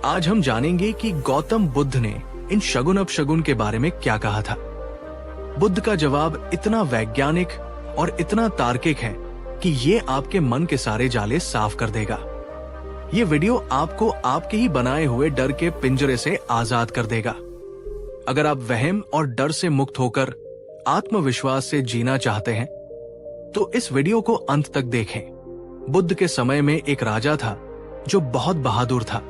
आज हम जानेंगे कि गौतम बुद्ध ने इन शगुन अपशगुन के बारे में क्या कहा था। बुद्ध का जवाब इतना वैज्ञानिक और इतना तार्किक है कि ये आपके मन के सारे जाले साफ कर देगा। ये वीडियो आपको आपके ही बनाए हुए डर के पिंजरे से आजाद कर देगा। अगर आप वहम और डर से मुक्त होकर आत्मविश्वास से जीना चाहते हैं, तो इस वीडियो को अंत तक देखें। बुद्ध के समय में एक राजा था जो बहुत बहादुर था,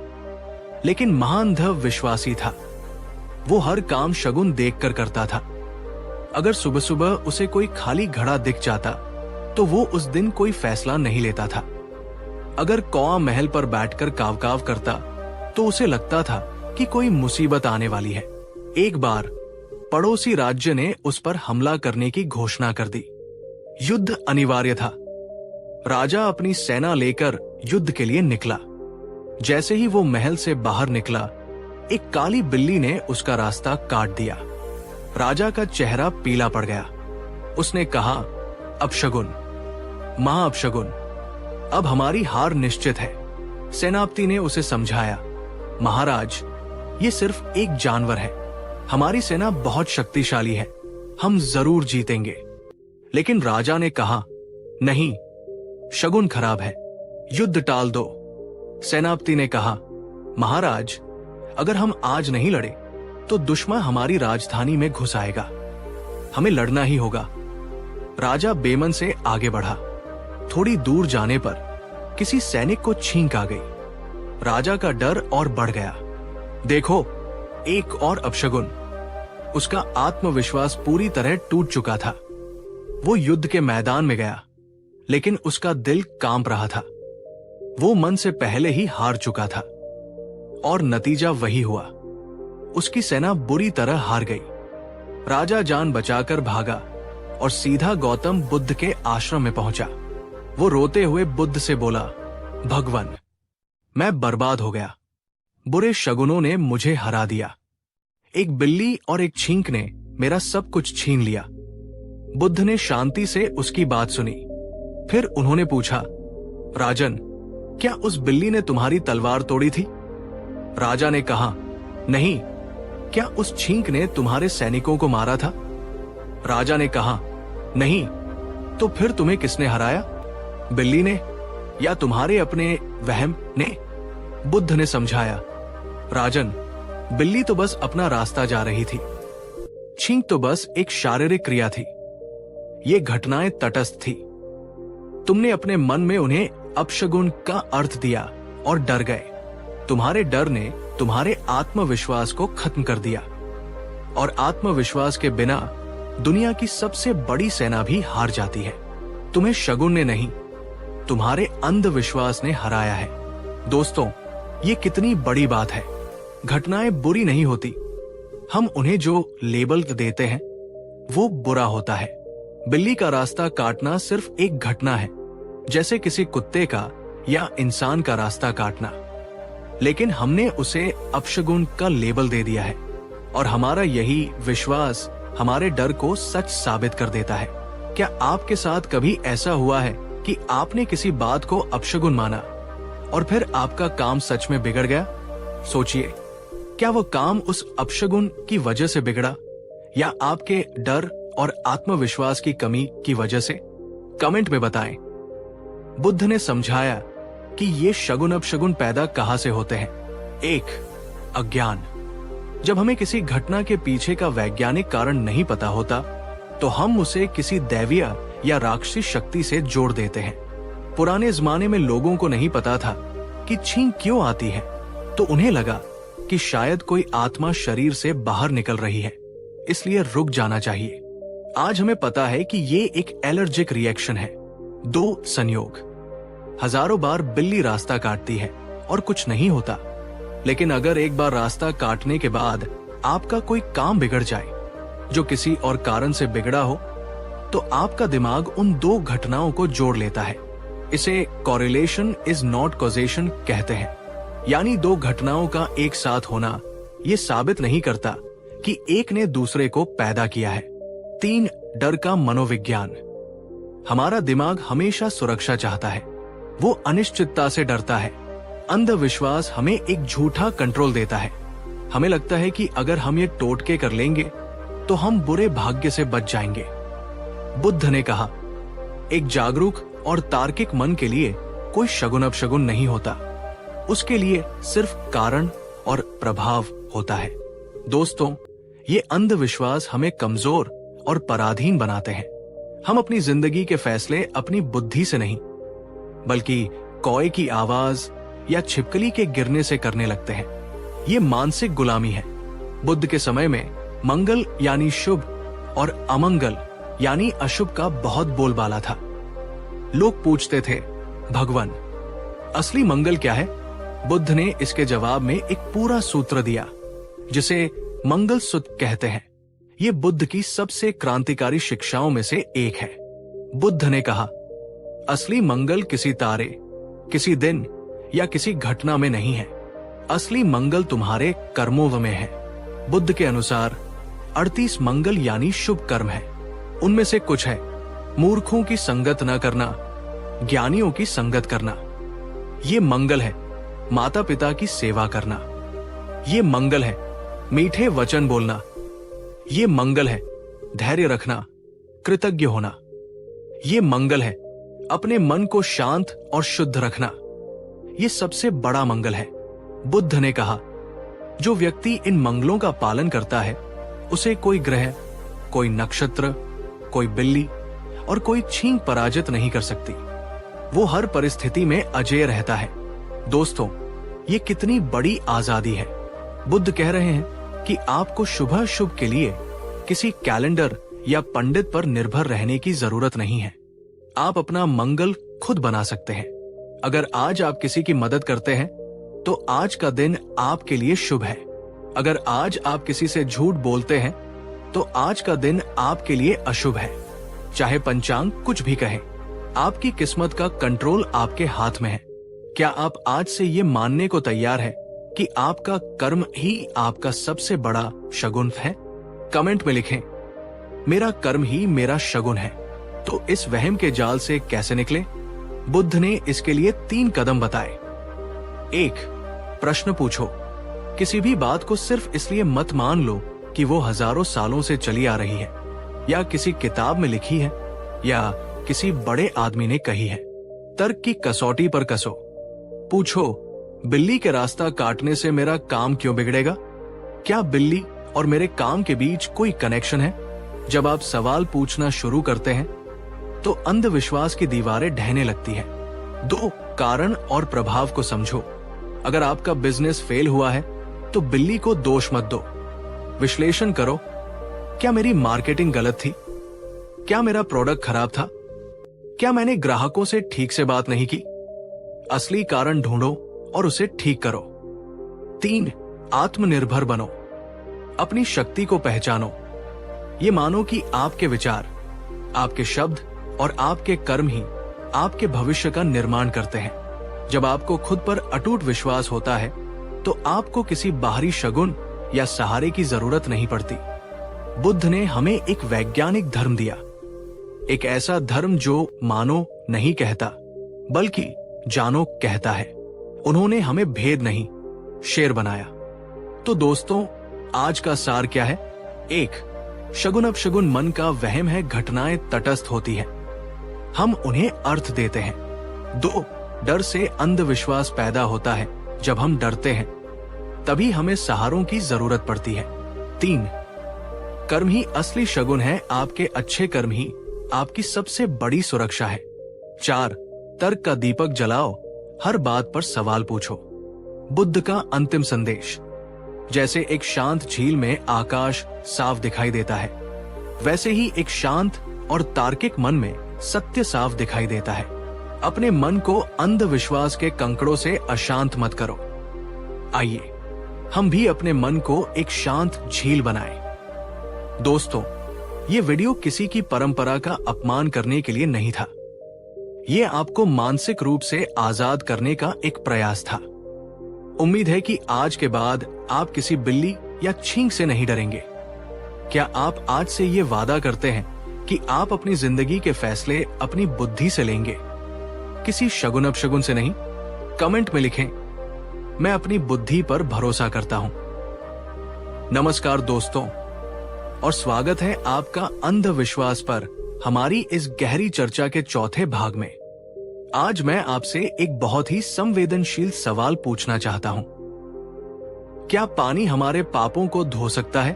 लेकिन महान विश्वासी था। वो हर काम शगुन देखकर करता था। अगर सुबह सुबह उसे कोई खाली घड़ा दिख जाता, तो वो उस दिन कोई फैसला नहीं लेता था। अगर कौआ महल पर बैठकर काव काव करता, तो उसे लगता था कि कोई मुसीबत आने वाली है। एक बार पड़ोसी राज्य ने उस पर हमला करने की घोषणा कर दी। युद्ध अनिवार्य था। राजा अपनी सेना लेकर युद्ध के लिए निकला। जैसे ही वो महल से बाहर निकला, एक काली बिल्ली ने उसका रास्ता काट दिया। राजा का चेहरा पीला पड़ गया। उसने कहा, अपशगुन, महाअपशगुन, अब हमारी हार निश्चित है। सेनापति ने उसे समझाया, महाराज, ये सिर्फ एक जानवर है। हमारी सेना बहुत शक्तिशाली है, हम जरूर जीतेंगे। लेकिन राजा ने कहा, नहीं, शगुन खराब है, युद्ध टाल दो। सेनापति ने कहा, महाराज, अगर हम आज नहीं लड़े, तो दुश्मन हमारी राजधानी में घुस आएगा। हमें लड़ना ही होगा। राजा बेमन से आगे बढ़ा। थोड़ी दूर जाने पर किसी सैनिक को छींक आ गई। राजा का डर और बढ़ गया। देखो, एक और अपशगुन। उसका आत्मविश्वास पूरी तरह टूट चुका था। वो युद्ध के मैदान में गया, लेकिन उसका दिल कांप रहा था। वो मन से पहले ही हार चुका था, और नतीजा वही हुआ। उसकी सेना बुरी तरह हार गई। राजा जान बचाकर भागा और सीधा गौतम बुद्ध के आश्रम में पहुंचा। वो रोते हुए बुद्ध से बोला, भगवान, मैं बर्बाद हो गया। बुरे शगुनों ने मुझे हरा दिया। एक बिल्ली और एक छींक ने मेरा सब कुछ छीन लिया। बुद्ध ने शांति से उसकी बात सुनी। फिर उन्होंने पूछा, राजन, क्या उस बिल्ली ने तुम्हारी तलवार तोड़ी थी? राजा ने कहा, नहीं। क्या उस छींक ने तुम्हारे सैनिकों को मारा था? राजा ने कहा, नहीं। तो फिर तुम्हें किसने हराया, बिल्ली ने या तुम्हारे अपने वहम ने? बुद्ध ने समझाया, राजन, बिल्ली तो बस अपना रास्ता जा रही थी। छींक तो बस एक शारीरिक क्रिया थी। ये घटनाएं तटस्थ थी। तुमने अपने मन में उन्हें अपशगुन का अर्थ दिया और डर गए। तुम्हारे डर ने तुम्हारे आत्मविश्वास को खत्म कर दिया, और आत्मविश्वास के बिना दुनिया की सबसे बड़ी सेना भी हार जाती है। तुम्हें शगुन ने नहीं, तुम्हारे अंधविश्वास ने हराया है। दोस्तों, ये कितनी बड़ी बात है। घटनाएं बुरी नहीं होती, हम उन्हें जो लेबल देते हैं वो बुरा होता है। बिल्ली का रास्ता काटना सिर्फ एक घटना है, जैसे किसी कुत्ते का या इंसान का रास्ता काटना, लेकिन हमने उसे अपशगुन का लेबल दे दिया है, और हमारा यही विश्वास हमारे डर को सच साबित कर देता है। क्या आपके साथ कभी ऐसा हुआ है कि आपने किसी बात को अपशगुन माना और फिर आपका काम सच में बिगड़ गया? सोचिए, क्या वो काम उस अपशगुन की वजह से बिगड़ा, या आपके डर और आत्मविश्वास की कमी की वजह से? कमेंट में बताएं। बुद्ध ने समझाया कि ये शगुन अपशगुन पैदा कहां से होते हैं। 1. अज्ञान। जब हमें किसी घटना के पीछे का वैज्ञानिक कारण नहीं पता होता तो हम उसे किसी दैवीय या राक्षसी शक्ति से जोड़ देते हैं। पुराने जमाने में लोगों को नहीं पता था कि छींक क्यों आती है, तो उन्हें लगा कि शायद कोई आत्मा शरीर से बाहर निकल रही है, इसलिए रुक जाना चाहिए। आज हमें पता है कि ये एक एलर्जिक रिएक्शन है। 2. संयोग। हजारों बार बिल्ली रास्ता काटती है और कुछ नहीं होता, लेकिन अगर एक बार रास्ता काटने के बाद आपका कोई काम बिगड़ जाए जो किसी और कारण से बिगड़ा हो, तो आपका दिमाग उन 2 घटनाओं को जोड़ लेता है। इसे कॉरिलेशन इज नॉट कॉजेशन कहते हैं, यानी 2 घटनाओं का एक साथ होना ये साबित नहीं करता कि एक ने दूसरे को पैदा किया है। 3. डर का मनोविज्ञान। हमारा दिमाग हमेशा सुरक्षा चाहता है, वो अनिश्चितता से डरता है। अंधविश्वास हमें एक झूठा कंट्रोल देता है। हमें लगता है कि अगर हम ये टोटके कर लेंगे तो हम बुरे भाग्य से बच जाएंगे। बुद्ध ने कहा, एक जागरूक और तार्किक मन के लिए कोई शगुन अपशगुन नहीं होता, उसके लिए सिर्फ कारण और प्रभाव होता है। दोस्तों, ये अंधविश्वास हमें कमजोर और पराधीन बनाते हैं। हम अपनी जिंदगी के फैसले अपनी बुद्धि से नहीं, बल्कि कौए की आवाज या छिपकली के गिरने से करने लगते हैं। ये मानसिक गुलामी है। बुद्ध के समय में मंगल यानी शुभ और अमंगल यानी अशुभ का बहुत बोलबाला था। लोग पूछते थे, भगवान, असली मंगल क्या है? बुद्ध ने इसके जवाब में एक पूरा सूत्र दिया, जिसे मंगल सूत्र कहते हैं। ये बुद्ध की सबसे क्रांतिकारी शिक्षाओं में से एक है। बुद्ध ने कहा, असली मंगल किसी तारे, किसी दिन या किसी घटना में नहीं है। असली मंगल तुम्हारे कर्मों में है। बुद्ध के अनुसार 38 मंगल यानी शुभ कर्म है। उनमें से कुछ है मूर्खों की संगत न करना, ज्ञानियों की संगत करना। ये मंगल है माता पिता की सेवा करना। ये मंगल है मीठे वचन बोलना। ये मंगल है धैर्य रखना, कृतज्ञ होना। ये मंगल है अपने मन को शांत और शुद्ध रखना। ये सबसे बड़ा मंगल है। बुद्ध ने कहा, जो व्यक्ति इन मंगलों का पालन करता है उसे कोई ग्रह, कोई नक्षत्र, कोई बिल्ली और कोई छींक पराजित नहीं कर सकती। वो हर परिस्थिति में अजेय रहता है। दोस्तों, ये कितनी बड़ी आजादी है। बुद्ध कह रहे हैं कि आपको शुभ शुभ के लिए किसी कैलेंडर या पंडित पर निर्भर रहने की जरूरत नहीं है। आप अपना मंगल खुद बना सकते हैं। अगर आज आप किसी की मदद करते हैं तो आज का दिन आपके लिए शुभ है। अगर आज आप किसी से झूठ बोलते हैं तो आज का दिन आपके लिए अशुभ है। चाहे पंचांग कुछ भी कहे, आपकी किस्मत का कंट्रोल आपके हाथ में है। क्या आप आज से ये मानने को तैयार है कि आपका कर्म ही आपका सबसे बड़ा शगुन है? कमेंट में लिखें, मेरा कर्म ही मेरा शगुन है। तो इस वहम के जाल से कैसे निकले? बुद्ध ने इसके लिए 3 कदम बताए। 1. प्रश्न पूछो। किसी भी बात को सिर्फ इसलिए मत मान लो कि वो हजारों सालों से चली आ रही है, या किसी किताब में लिखी है, या किसी बड़े आदमी ने कही है। तर्क की कसौटी पर कसो। पूछो, बिल्ली के रास्ता काटने से मेरा काम क्यों बिगड़ेगा? क्या बिल्ली और मेरे काम के बीच कोई कनेक्शन है? जब आप सवाल पूछना शुरू करते हैं तो अंधविश्वास की दीवारें ढहने लगती है। 2. कारण और प्रभाव को समझो। अगर आपका बिजनेस फेल हुआ है तो बिल्ली को दोष मत दो। विश्लेषण करो, क्या मेरी मार्केटिंग गलत थी? क्या मेरा प्रोडक्ट खराब था? क्या मैंने ग्राहकों से ठीक से बात नहीं की? असली कारण ढूंढो और उसे ठीक करो। 3. आत्मनिर्भर बनो। अपनी शक्ति को पहचानो। ये मानो कि आपके विचार, आपके शब्द और आपके कर्म ही आपके भविष्य का निर्माण करते हैं। जब आपको खुद पर अटूट विश्वास होता है तो आपको किसी बाहरी शगुन या सहारे की जरूरत नहीं पड़ती। बुद्ध ने हमें एक वैज्ञानिक धर्म दिया, एक ऐसा धर्म जो मानो नहीं कहता बल्कि जानो कहता है। उन्होंने हमें भेद नहीं, शेर बनाया। तो दोस्तों, आज का सार क्या है? 1. शगुन अपशगुन मन का वहम है, घटनाएं तटस्थ होती है, हम उन्हें अर्थ देते हैं। 2, डर से अंधविश्वास पैदा होता है, जब हम डरते हैं तभी हमें सहारों की जरूरत पड़ती है। 3, कर्म ही असली शगुन है, आपके अच्छे कर्म ही आपकी सबसे बड़ी सुरक्षा है। 4, तर्क का दीपक जलाओ, हर बात पर सवाल पूछो। बुद्ध का अंतिम संदेश, जैसे एक शांत झील में आकाश साफ दिखाई देता है, वैसे ही एक शांत और तार्किक मन में सत्य साफ दिखाई देता है। अपने मन को अंधविश्वास के कंकड़ों से अशांत मत करो। आइए हम भी अपने मन को एक शांत झील बनाएं। दोस्तों, ये वीडियो किसी की परंपरा का अपमान करने के लिए नहीं था। ये आपको मानसिक रूप से आजाद करने का एक प्रयास था। उम्मीद है कि आज के बाद आप किसी बिल्ली या छींक से नहीं डरेंगे। क्या आप आज से ये वादा करते हैं कि आप अपनी जिंदगी के फैसले अपनी बुद्धि से लेंगे, किसी शगुन अपशगुन से नहीं? कमेंट में लिखें, मैं अपनी बुद्धि पर भरोसा करता हूं। नमस्कार दोस्तों, और स्वागत है आपका अंधविश्वास पर हमारी इस गहरी चर्चा के चौथे भाग में। आज मैं आपसे एक बहुत ही संवेदनशील सवाल पूछना चाहता हूं। क्या पानी हमारे पापों को धो सकता है?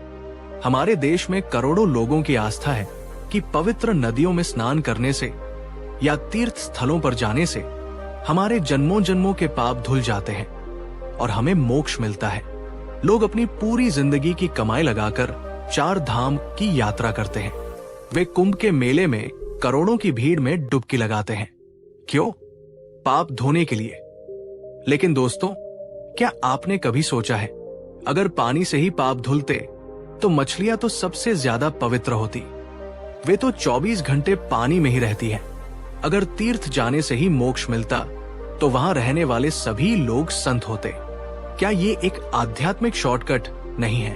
हमारे देश में करोड़ों लोगों की आस्था है कि पवित्र नदियों में स्नान करने से या तीर्थ स्थलों पर जाने से हमारे जन्मों जन्मों के पाप धुल जाते हैं और हमें मोक्ष मिलता है। लोग अपनी पूरी जिंदगी की कमाई लगाकर 4 धाम की यात्रा करते हैं। वे कुंभ के मेले में करोड़ों की भीड़ में डुबकी लगाते हैं। क्यों? पाप धोने के लिए। लेकिन दोस्तों, क्या आपने कभी सोचा है, अगर पानी से ही पाप धुलते तो मछलियां तो सबसे ज्यादा पवित्र होती। वे तो 24 घंटे पानी में ही रहती हैं। अगर तीर्थ जाने से ही मोक्ष मिलता तो वहां रहने वाले सभी लोग संत होते। क्या ये एक आध्यात्मिक शॉर्टकट नहीं है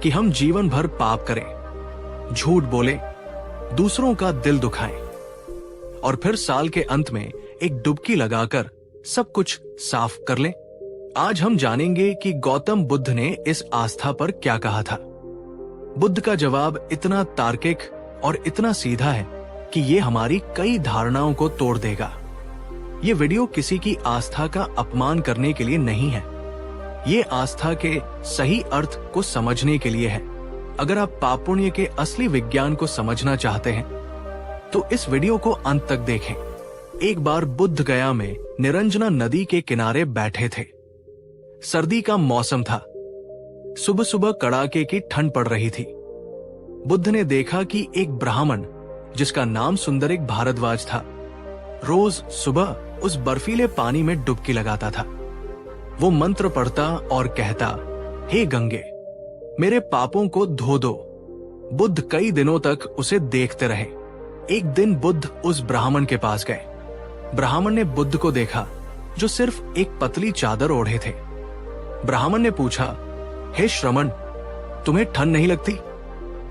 कि हम जीवन भर पाप करें, झूठ बोले, दूसरों का दिल दुखाएं और फिर साल के अंत में एक डुबकी लगाकर सब कुछ साफ कर लें? आज हम जानेंगे कि गौतम बुद्ध ने इस आस्था पर क्या कहा था। बुद्ध का जवाब इतना तार्किक और इतना सीधा है कि ये हमारी कई धारणाओं को तोड़ देगा। ये वीडियो किसी की आस्था का अपमान करने के लिए नहीं है, ये आस्था के सही अर्थ को समझने के लिए है। अगर आप पाप पुण्य के असली विज्ञान को समझना चाहते हैं तो इस वीडियो को अंत तक देखें। एक बार बुद्ध गया में निरंजना नदी के किनारे बैठे थे। सर्दी का मौसम था। सुबह सुबह कड़ाके की ठंड पड़ रही थी। बुद्ध ने देखा कि एक ब्राह्मण, जिसका नाम सुंदरिक भारद्वाज था, रोज सुबह उस बर्फीले पानी में डुबकी लगाता था। वो मंत्र पढ़ता और कहता, हे गंगे, मेरे पापों को धो दो। बुद्ध कई दिनों तक उसे देखते रहे। एक दिन बुद्ध उस ब्राह्मण के पास गए। ब्राह्मण ने बुद्ध को देखा, जो सिर्फ एक पतली चादर ओढ़े थे। ब्राह्मण ने पूछा, हे श्रमण, तुम्हें ठंड नहीं लगती?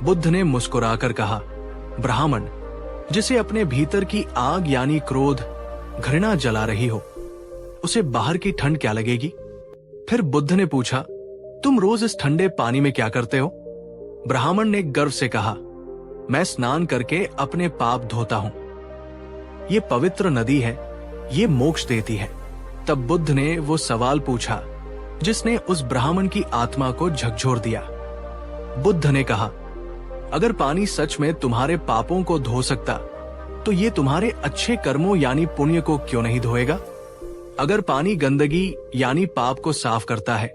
बुद्ध ने मुस्कुराकर कहा, ब्राह्मण, जिसे अपने भीतर की आग यानी क्रोध, घृणा जला रही हो, उसे बाहर की ठंड क्या लगेगी? फिर बुद्ध ने पूछा, तुम रोज इस ठंडे पानी में क्या करते हो? ब्राह्मण ने गर्व से कहा, मैं स्नान करके अपने पाप धोता हूं। ये पवित्र नदी है, ये मोक्ष देती है। तब बुद्ध ने वो सवाल पूछा जिसने उस ब्राह्मण की आत्मा को झकझोर दिया। बुद्ध ने कहा, अगर पानी सच में तुम्हारे पापों को धो सकता तो ये तुम्हारे अच्छे कर्मों यानी पुण्य को क्यों नहीं धोएगा? अगर पानी गंदगी यानी पाप को साफ करता है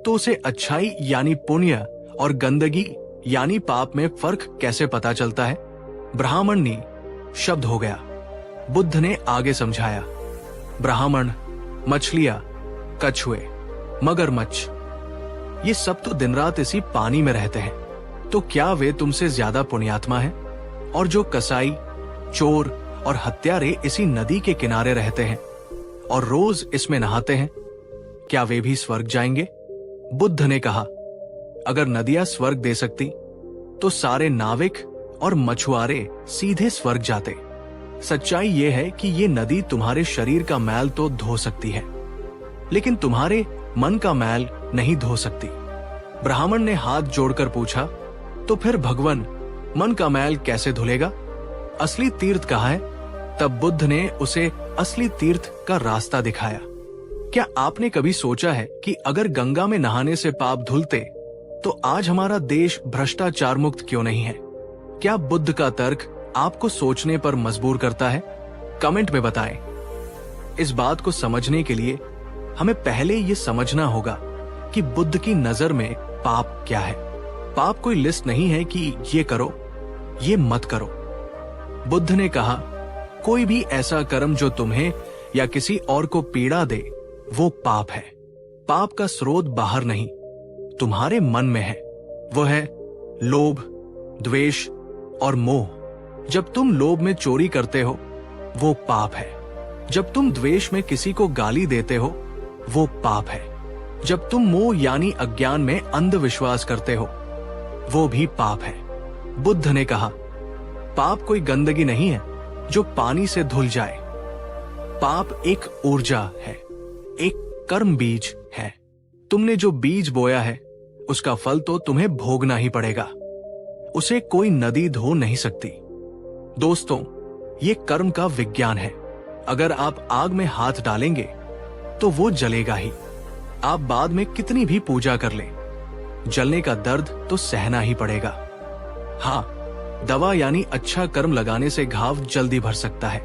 तो उसे अच्छाई यानी पुण्य और गंदगी यानी पाप में फर्क कैसे पता चलता है? ब्राह्मण निशब्द हो गया। बुद्ध ने आगे समझाया, ब्राह्मण, मछलियां, कछुए, मगरमच्छ, ये सब तो दिन रात इसी पानी में रहते हैं, तो क्या वे तुमसे ज्यादा पुण्यात्मा हैं? और जो कसाई, चोर और हत्यारे इसी नदी के किनारे रहते हैं और रोज इसमें नहाते हैं, क्या वे भी स्वर्ग जाएंगे? बुद्ध ने कहा, अगर नदियां स्वर्ग दे सकती तो सारे नाविक और मछुआरे सीधे स्वर्ग जाते। सच्चाई ये है कि ये नदी तुम्हारे शरीर का मैल तो धो सकती है, लेकिन तुम्हारे मन का मैल नहीं धो सकती। ब्राह्मण ने हाथ जोड़कर पूछा, तो फिर भगवान मन का मैल कैसे धुलेगा? असली तीर्थ कहाँ है? तब बुद्ध ने उसे असली तीर्थ का रास्ता दिखाया। क्या आपने कभी सोचा है कि अगर गंगा में नहाने से पाप धुलते तो आज हमारा देश भ्रष्टाचार मुक्त क्यों नहीं है? क्या बुद्ध का तर्क आपको सोचने पर मजबूर करता है? कमेंट में बताएं। इस बात को समझने के लिए हमें पहले ये समझना होगा कि बुद्ध की नजर में पाप क्या है। पाप कोई लिस्ट नहीं है कि ये करो, ये मत करो। बुद्ध ने कहा, कोई भी ऐसा कर्म जो तुम्हें या किसी और को पीड़ा दे वो पाप है। पाप का स्रोत बाहर नहीं, तुम्हारे मन में है। वो है लोभ, द्वेष और मोह। जब तुम लोभ में चोरी करते हो वो पाप है। जब तुम द्वेष में किसी को गाली देते हो वो पाप है। जब तुम मोह यानी अज्ञान में अंधविश्वास करते हो वो भी पाप है। बुद्ध ने कहा, पाप कोई गंदगी नहीं है जो पानी से धुल जाए। पाप एक ऊर्जा है, एक कर्म बीज है। तुमने जो बीज बोया है उसका फल तो तुम्हें भोगना ही पड़ेगा। उसे कोई नदी धो नहीं सकती। दोस्तों, ये कर्म का विज्ञान है। अगर आप आग में हाथ डालेंगे तो वो जलेगा ही। आप बाद में कितनी भी पूजा कर लें, जलने का दर्द तो सहना ही पड़ेगा। हाँ, दवा यानी अच्छा कर्म लगाने से घाव जल्दी भर सकता है,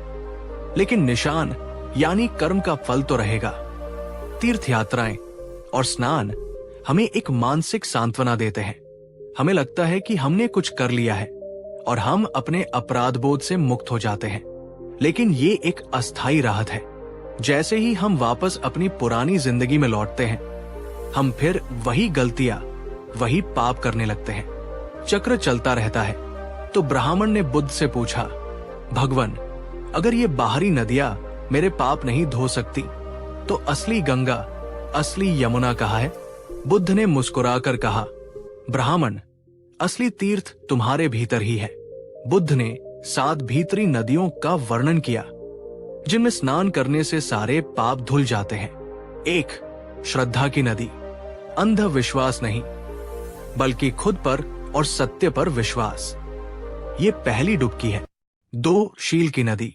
लेकिन निशान यानी कर्म का फल तो रहेगा। तीर्थ यात्राएं और स्नान हमें एक मानसिक सांत्वना देते हैं। हमें लगता है कि हमने कुछ कर लिया है और हम अपने अपराध बोध से मुक्त हो जाते हैं, लेकिन ये एक अस्थायी राहत है। जैसे ही हम वापस अपनी पुरानी जिंदगी में लौटते हैं, हम फिर वही गलतियां, वही पाप करने लगते हैं। चक्र चलता रहता है। तो ब्राह्मण ने बुद्ध से पूछा, भगवान, अगर ये बाहरी नदियां मेरे पाप नहीं धो सकती तो असली गंगा, असली यमुना कहाँ है? बुद्ध ने मुस्कुराकर कहा, ब्राह्मण, असली तीर्थ तुम्हारे भीतर ही है। बुद्ध ने 7 भीतरी नदियों का वर्णन किया जिनमें स्नान करने से सारे पाप धुल जाते हैं। 1. श्रद्धा की नदी, अंधविश्वास नहीं बल्कि खुद पर और सत्य पर विश्वास, ये पहली डुबकी है। 2. शील की नदी,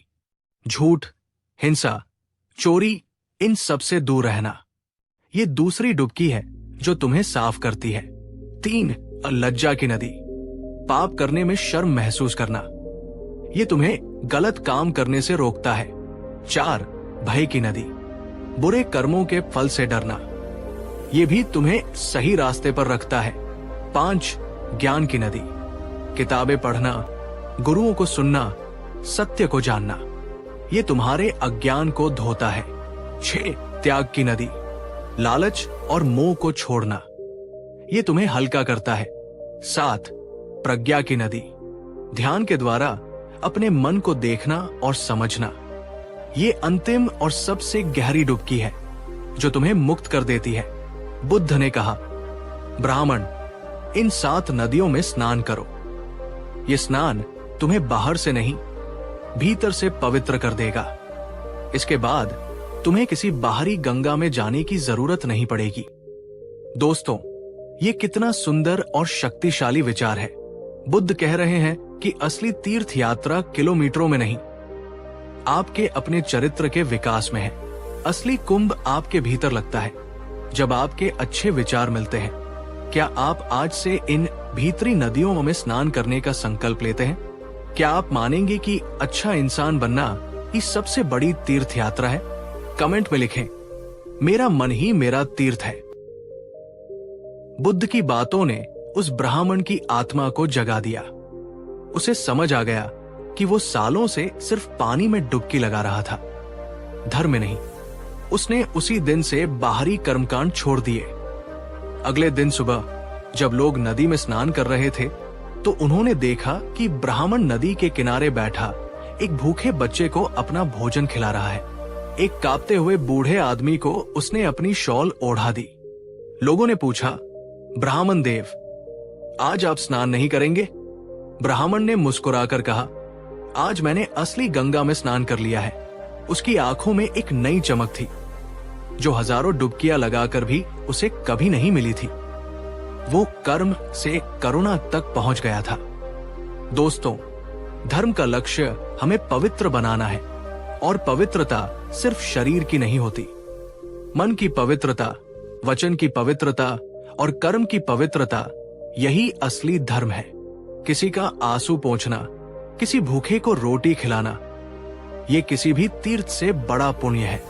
झूठ, हिंसा, चोरी, इन सब से दूर रहना, ये दूसरी डुबकी है जो तुम्हें साफ करती है। 3. लज्जा की नदी, पाप करने में शर्म महसूस करना, ये तुम्हें गलत काम करने से रोकता है। 4. भय की नदी, बुरे कर्मों के फल से डरना, ये भी तुम्हें सही रास्ते पर रखता है। 5. ज्ञान की नदी, किताबें पढ़ना, गुरुओं को सुनना, सत्य को जानना, ये तुम्हारे अज्ञान को धोता है। 6. त्याग की नदी, लालच और मोह को छोड़ना, ये तुम्हें हल्का करता है। 7. प्रज्ञा की नदी, ध्यान के द्वारा अपने मन को देखना और समझना, ये अंतिम और सबसे गहरी डुबकी है जो तुम्हें मुक्त कर देती है। बुद्ध ने कहा, ब्राह्मण, इन 7 नदियों में स्नान करो। ये स्नान तुम्हें बाहर से नहीं, भीतर से पवित्र कर देगा। इसके बाद तुम्हें किसी बाहरी गंगा में जाने की जरूरत नहीं पड़ेगी। दोस्तों, ये कितना सुंदर और शक्तिशाली विचार है। बुद्ध कह रहे हैं कि असली तीर्थ यात्रा किलोमीटरों में नहीं, आपके अपने चरित्र के विकास में है। असली कुंभ आपके भीतर लगता है जब आपके अच्छे विचार मिलते हैं। क्या आप आज से इन भीतरी नदियों में स्नान करने का संकल्प लेते हैं? क्या आप मानेंगे कि अच्छा इंसान बनना ही सबसे बड़ी तीर्थ यात्रा है? कमेंट में लिखें, मेरा मन ही मेरा तीर्थ है। बुद्ध की बातों ने उस ब्राह्मण की आत्मा को जगा दिया। उसे समझ आ गया कि वो सालों से सिर्फ पानी में डुबकी लगा रहा था, धर्म में नहीं। उसने उसी दिन से बाहरी कर्मकांड छोड़ दिए। अगले दिन सुबह जब लोग नदी में स्नान कर रहे थे तो उन्होंने देखा कि ब्राह्मण नदी के किनारे बैठा एक भूखे बच्चे को अपना भोजन खिला रहा है। एक कांपते हुए बूढ़े आदमी को उसने अपनी शॉल ओढ़ा दी। लोगों ने पूछा, ब्राह्मण देव, आज आप स्नान नहीं करेंगे? ब्राह्मण ने मुस्कुराकर कहा, आज मैंने असली गंगा में स्नान कर लिया है। उसकी आंखों में एक नई चमक थी जो हजारों डुबकियां लगाकर भी उसे कभी नहीं मिली थी। वो कर्म से करुणा तक पहुंच गया था। दोस्तों, धर्म का लक्ष्य हमें पवित्र बनाना है, और पवित्रता सिर्फ शरीर की नहीं होती। मन की पवित्रता, वचन की पवित्रता और कर्म की पवित्रता, यही असली धर्म है। किसी का आंसू पोंछना, किसी भूखे को रोटी खिलाना, ये किसी भी तीर्थ से बड़ा पुण्य है।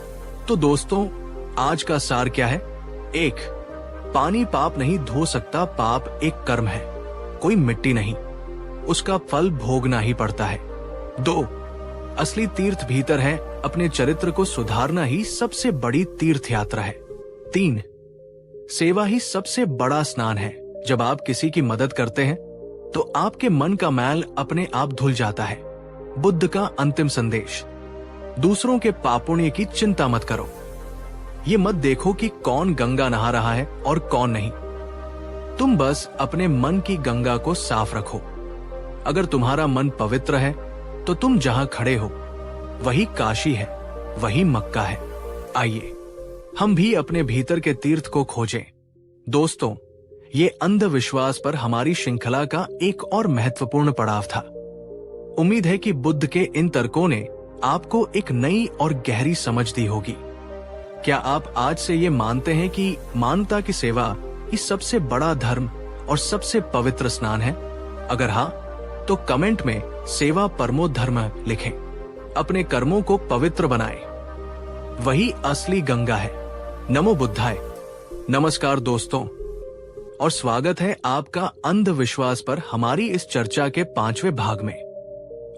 तो दोस्तों, आज का सार क्या है? 1. पानी पाप नहीं धो सकता, पाप एक कर्म है, कोई मिट्टी नहीं, उसका फल भोगना ही पड़ता है। 2. असली तीर्थ भीतर है, अपने चरित्र को सुधारना ही सबसे बड़ी तीर्थ यात्रा है। 3. सेवा ही सबसे बड़ा स्नान है। जब आप किसी की मदद करते हैं तो आपके मन का मैल अपने आप धुल जाता है। बुद्ध का अंतिम संदेश, दूसरों के पापुण्य की चिंता मत करो। ये मत देखो कि कौन गंगा नहा रहा है और कौन नहीं। तुम बस अपने मन की गंगा को साफ रखो। अगर तुम्हारा मन पवित्र है तो तुम जहां खड़े हो वही काशी है, वही मक्का है। आइए हम भी अपने भीतर के तीर्थ को खोजें। दोस्तों, ये अंधविश्वास पर हमारी श्रृंखला का एक और महत्वपूर्ण पड़ाव था। उम्मीद है कि बुद्ध के इन तर्कों ने आपको एक नई और गहरी समझ दी होगी। क्या आप आज से ये मानते हैं कि मानवता की सेवा ही सबसे बड़ा धर्म और सबसे पवित्र स्नान है? अगर हाँ, तो कमेंट में सेवा परमो धर्म लिखें। अपने कर्मों को पवित्र बनाएं, वही असली गंगा है। नमो बुद्धाय। नमस्कार दोस्तों, और स्वागत है आपका अंधविश्वास पर हमारी इस चर्चा के 5वें भाग में।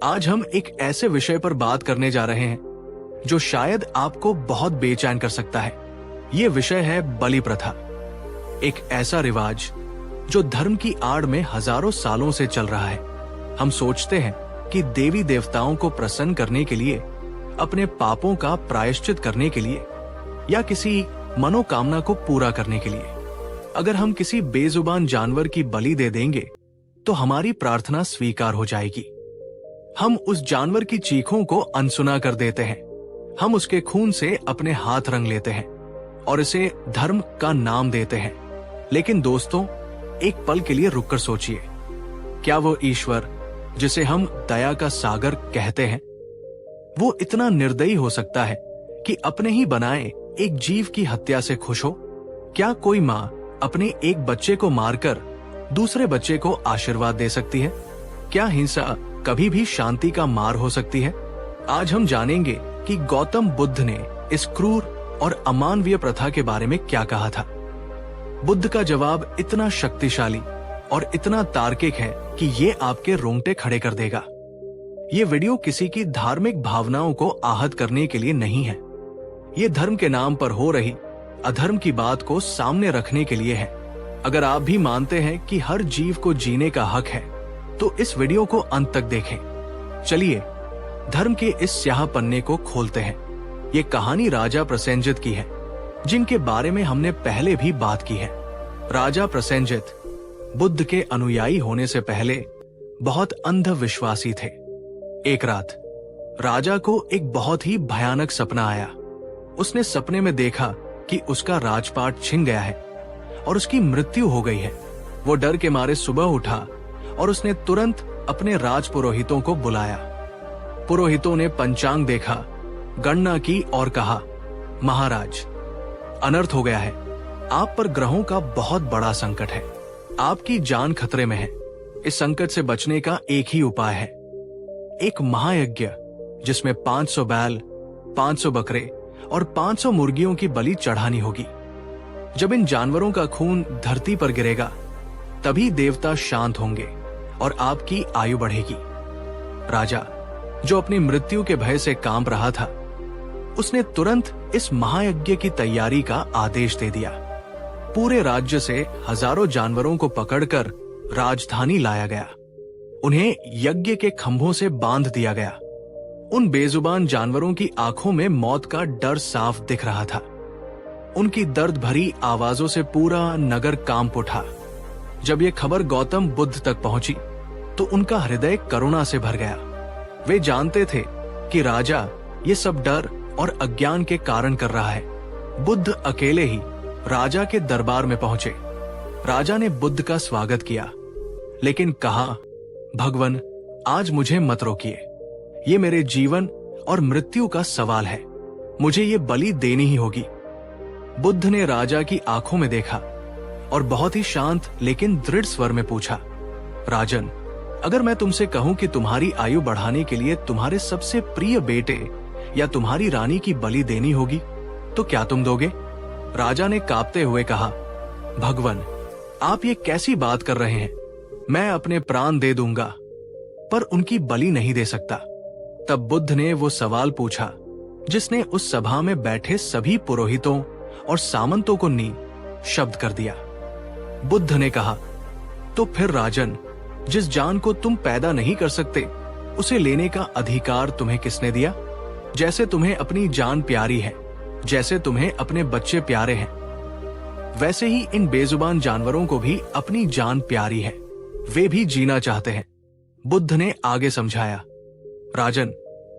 आज हम एक ऐसे विषय पर बात करने जा रहे हैं जो शायद आपको बहुत बेचैन कर सकता है। ये विषय है बलि प्रथा, एक ऐसा रिवाज जो धर्म की आड़ में हजारों सालों से चल रहा है। हम सोचते हैं कि देवी देवताओं को प्रसन्न करने के लिए, अपने पापों का प्रायश्चित करने के लिए, या किसी मनोकामना को पूरा करने के लिए अगर हम किसी बेजुबान जानवर की बलि दे देंगे तो हमारी प्रार्थना स्वीकार हो जाएगी। हम उस जानवर की चीखों को अनसुना कर देते हैं। हम उसके खून से अपने हाथ रंग लेते हैं और इसे धर्म का नाम देते हैं। लेकिन दोस्तों, एक पल के लिए रुककर सोचिए, क्या वो ईश्वर जिसे हम दया का सागर कहते हैं, वो इतना निर्दयी हो सकता है कि अपने ही बनाए एक जीव की हत्या से खुश हो? क्या कोई माँ अपने एक बच्चे को मारकर दूसरे बच्चे को आशीर्वाद दे सकती है? क्या हिंसा कभी भी शांति का मार्ग हो सकती है? आज हम जानेंगे कि गौतम बुद्ध ने इस क्रूर और अमानवीय प्रथा के बारे में क्या कहा था। बुद्ध का जवाब इतना शक्तिशाली और इतना तार्किक है कि ये आपके रोंगटे खड़े कर देगा। ये वीडियो किसी की धार्मिक भावनाओं को आहत करने के लिए नहीं है। ये धर्म के नाम पर हो रही अधर्म की बात को सामने रखने के लिए है। अगर आप भी मानते हैं कि हर जीव को जीने का हक है तो इस वीडियो को अंत तक देखें। चलिए धर्म के इस स्याह पन्ने को खोलते हैं। ये कहानी राजा प्रसेनजित की है, जिनके बारे में हमने पहले भी बात की है। राजा प्रसेनजित बुद्ध के अनुयायी होने से पहले बहुत अंधविश्वासी थे। एक रात राजा को एक बहुत ही भयानक सपना आया। उसने सपने में देखा कि उसका राजपाट छिन गया है और उसकी मृत्यु हो गई है। वो डर के मारे सुबह उठा और उसने तुरंत अपने राज पुरोहितों को बुलाया। पुरोहितों ने पंचांग देखा, गणना की और कहा, महाराज, अनर्थ हो गया है। आप पर ग्रहों का बहुत बड़ा संकट है। आपकी जान खतरे में है। इस संकट से बचने का एक ही उपाय है, एक महायज्ञ जिसमें 500 बैल, 500 बकरे और 500 मुर्गियों की बलि चढ़ानी होगी। जब इन जानवरों का खून धरती पर गिरेगा तभी देवता शांत होंगे और आपकी आयु बढ़ेगी। राजा, जो अपनी मृत्यु के भय से कांप रहा था, उसने तुरंत इस महायज्ञ की तैयारी का आदेश दे दिया। पूरे राज्य से हजारों जानवरों को पकड़कर राजधानी लाया गया। उन्हें यज्ञ के खंभों से बांध दिया गया। उन बेजुबान जानवरों की आंखों में मौत का डर साफ दिख रहा था। उनकी दर्द भरी आवाजों से पूरा नगर कांप उठा। जब ये खबर गौतम बुद्ध तक पहुंची तो उनका हृदय करुणा से भर गया। वे जानते थे कि राजा ये सब डर और अज्ञान के कारण कर रहा है। बुद्ध अकेले ही राजा के दरबार में पहुंचे। राजा ने बुद्ध का स्वागत किया, लेकिन कहा, भगवन, आज मुझे मत रोकिए। ये मेरे जीवन और मृत्यु का सवाल है। मुझे ये बलि देनी ही होगी। बुद्ध ने राजा की आंखों में देखा और बहुत ही शांत लेकिन दृढ़ स्वर में पूछा, राजन, अगर मैं तुमसे कहूं कि तुम्हारी आयु बढ़ाने के लिए तुम्हारे सबसे प्रिय बेटे या तुम्हारी रानी की बलि देनी होगी, तो क्या तुम दोगे? राजा ने कांपते हुए कहा, भगवन, आप ये कैसी बात कर रहे हैं? मैं अपने प्राण दे दूंगा, पर उनकी बलि नहीं दे सकता। तब बुद्ध ने वो सवाल पूछा जिसने उस सभा में बैठे सभी पुरोहितों और सामंतों को शब्द कर दिया। बुद्ध ने कहा, तो फिर राजन, जिस जान को तुम पैदा नहीं कर सकते, उसे लेने का अधिकार तुम्हें किसने दिया? जैसे तुम्हें अपनी जान प्यारी है, जैसे तुम्हें अपने बच्चे प्यारे हैं, वैसे ही इन बेजुबान जानवरों को भी अपनी जान प्यारी है। वे भी जीना चाहते हैं। बुद्ध ने आगे समझाया, राजन,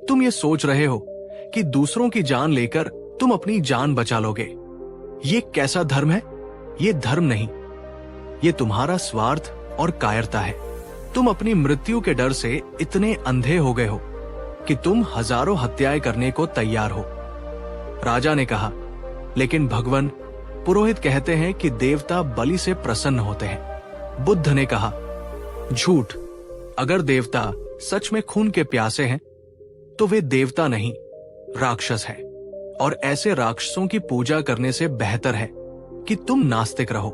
तुम ये सोच रहे हो कि दूसरों की जान लेकर तुम अपनी जान बचा लोगे। ये कैसा धर्म है? ये धर्म नहीं, ये तुम्हारा स्वार्थ और कायरता है। तुम अपनी मृत्यु के डर से इतने अंधे हो गए हो कि तुम हजारों हत्याएं करने को तैयार हो। राजा ने कहा, लेकिन भगवन, पुरोहित कहते हैं कि देवता बलि से प्रसन्न होते हैं। बुद्ध ने कहा, झूठ। अगर देवता सच में खून के प्यासे हैं, तो वे देवता नहीं, राक्षस हैं। और ऐसे राक्षसों की पूजा करने से बेहतर है कि तुम नास्तिक रहो।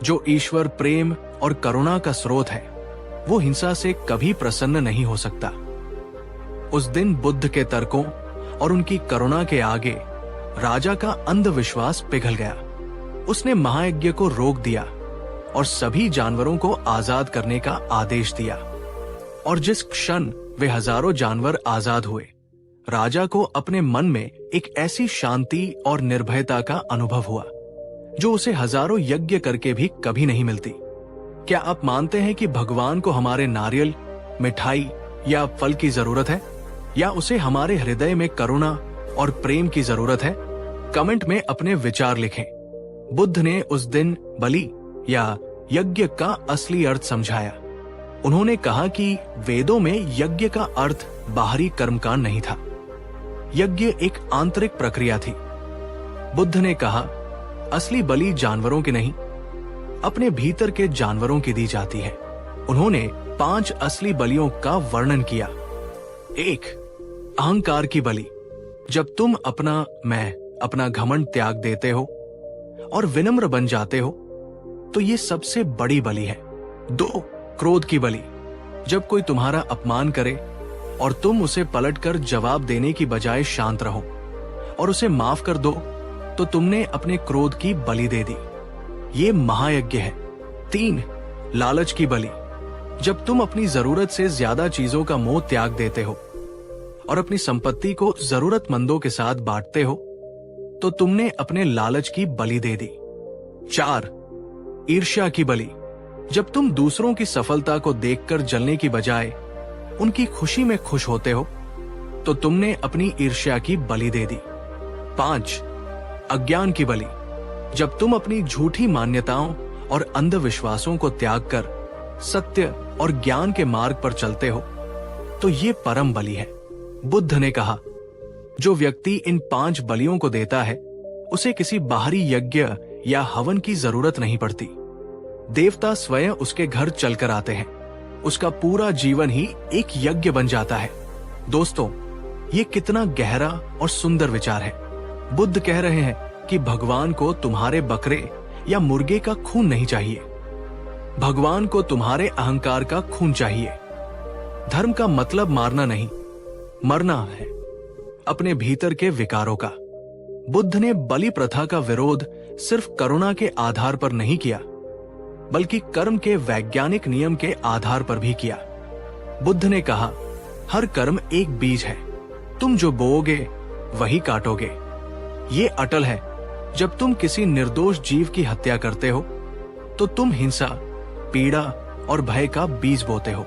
जो ईश्वर प्रेम और करुणा का स्रोत है, वो हिंसा से कभी प्रसन्न नहीं हो सकता। उस दिन बुद्ध के तर्कों और उनकी करुणा के आगे राजा का अंधविश्वास पिघल गया। उसने महायज्ञ को रोक दिया और सभी जानवरों को आजाद करने का आदेश दिया। और जिस क्षण वे हजारों जानवर आजाद हुए, राजा को अपने मन में एक ऐसी शांति और निर्भयता का अनुभव हुआ जो उसे हजारों यज्ञ करके भी कभी नहीं मिलती। क्या आप मानते हैं कि भगवान को हमारे नारियल, मिठाई या फल की जरूरत है, या उसे हमारे हृदय में करुणा और प्रेम की जरूरत है? कमेंट में अपने विचार लिखें। बुद्ध ने उस दिन बलि या यज्ञ का असली अर्थ समझाया। उन्होंने कहा कि वेदों में यज्ञ का अर्थ बाहरी कर्मकांड नहीं था। यज्ञ एक आंतरिक प्रक्रिया थी। बुद्ध ने कहा, असली बलि जानवरों की नहीं, अपने भीतर के जानवरों की दी जाती है। उन्होंने 5 असली बलियों का वर्णन किया। 1, अहंकार की बलि। जब तुम अपना मैं, अपना घमंड त्याग देते हो और विनम्र बन जाते हो, तो ये सबसे बड़ी बलि है। 2, क्रोध की बलि। जब कोई तुम्हारा अपमान करे और तुम उसे पलटकर जवाब देने की बजाय शांत रहो और उसे माफ कर दो, तो तुमने अपने क्रोध की बलि दे दी। ये महायज्ञ है। 3, लालच की बलि। जब तुम अपनी जरूरत से ज्यादा चीजों का मोह त्याग देते हो और अपनी संपत्ति को जरूरतमंदों के साथ बांटते हो, तो तुमने अपने लालच की बलि दे दी। 4, ईर्ष्या की बलि। जब तुम दूसरों की सफलता को देखकर जलने की बजाय उनकी खुशी में खुश होते हो, तो तुमने अपनी ईर्ष्या की बलि दे दी। 5, अज्ञान की बलि। जब तुम अपनी झूठी मान्यताओं और अंधविश्वासों को त्याग कर सत्य और ज्ञान के मार्ग पर चलते हो, तो ये परम बलि है। बुद्ध ने कहा, जो व्यक्ति इन 5 बलियों को देता है, उसे किसी बाहरी यज्ञ या हवन की जरूरत नहीं पड़ती। देवता स्वयं उसके घर चलकर आते हैं। उसका पूरा जीवन ही एक यज्ञ बन जाता है। दोस्तों, ये कितना गहरा और सुंदर विचार है। बुद्ध कह रहे हैं कि भगवान को तुम्हारे बकरे या मुर्गे का खून नहीं चाहिए। भगवान को तुम्हारे अहंकार का खून चाहिए। धर्म का मतलब मारना नहीं, मरना है अपने भीतर के विकारों का। बुद्ध ने बलि प्रथा का विरोध सिर्फ करुणा के आधार पर नहीं किया, बल्कि कर्म के वैज्ञानिक नियम के आधार पर भी किया। बुद्ध ने कहा, हर कर्म एक बीज है, तुम जो बोओगे वही काटोगे। ये अटल है। जब तुम किसी निर्दोष जीव की हत्या करते हो, तो तुम हिंसा, पीड़ा और भय का बीज बोते हो।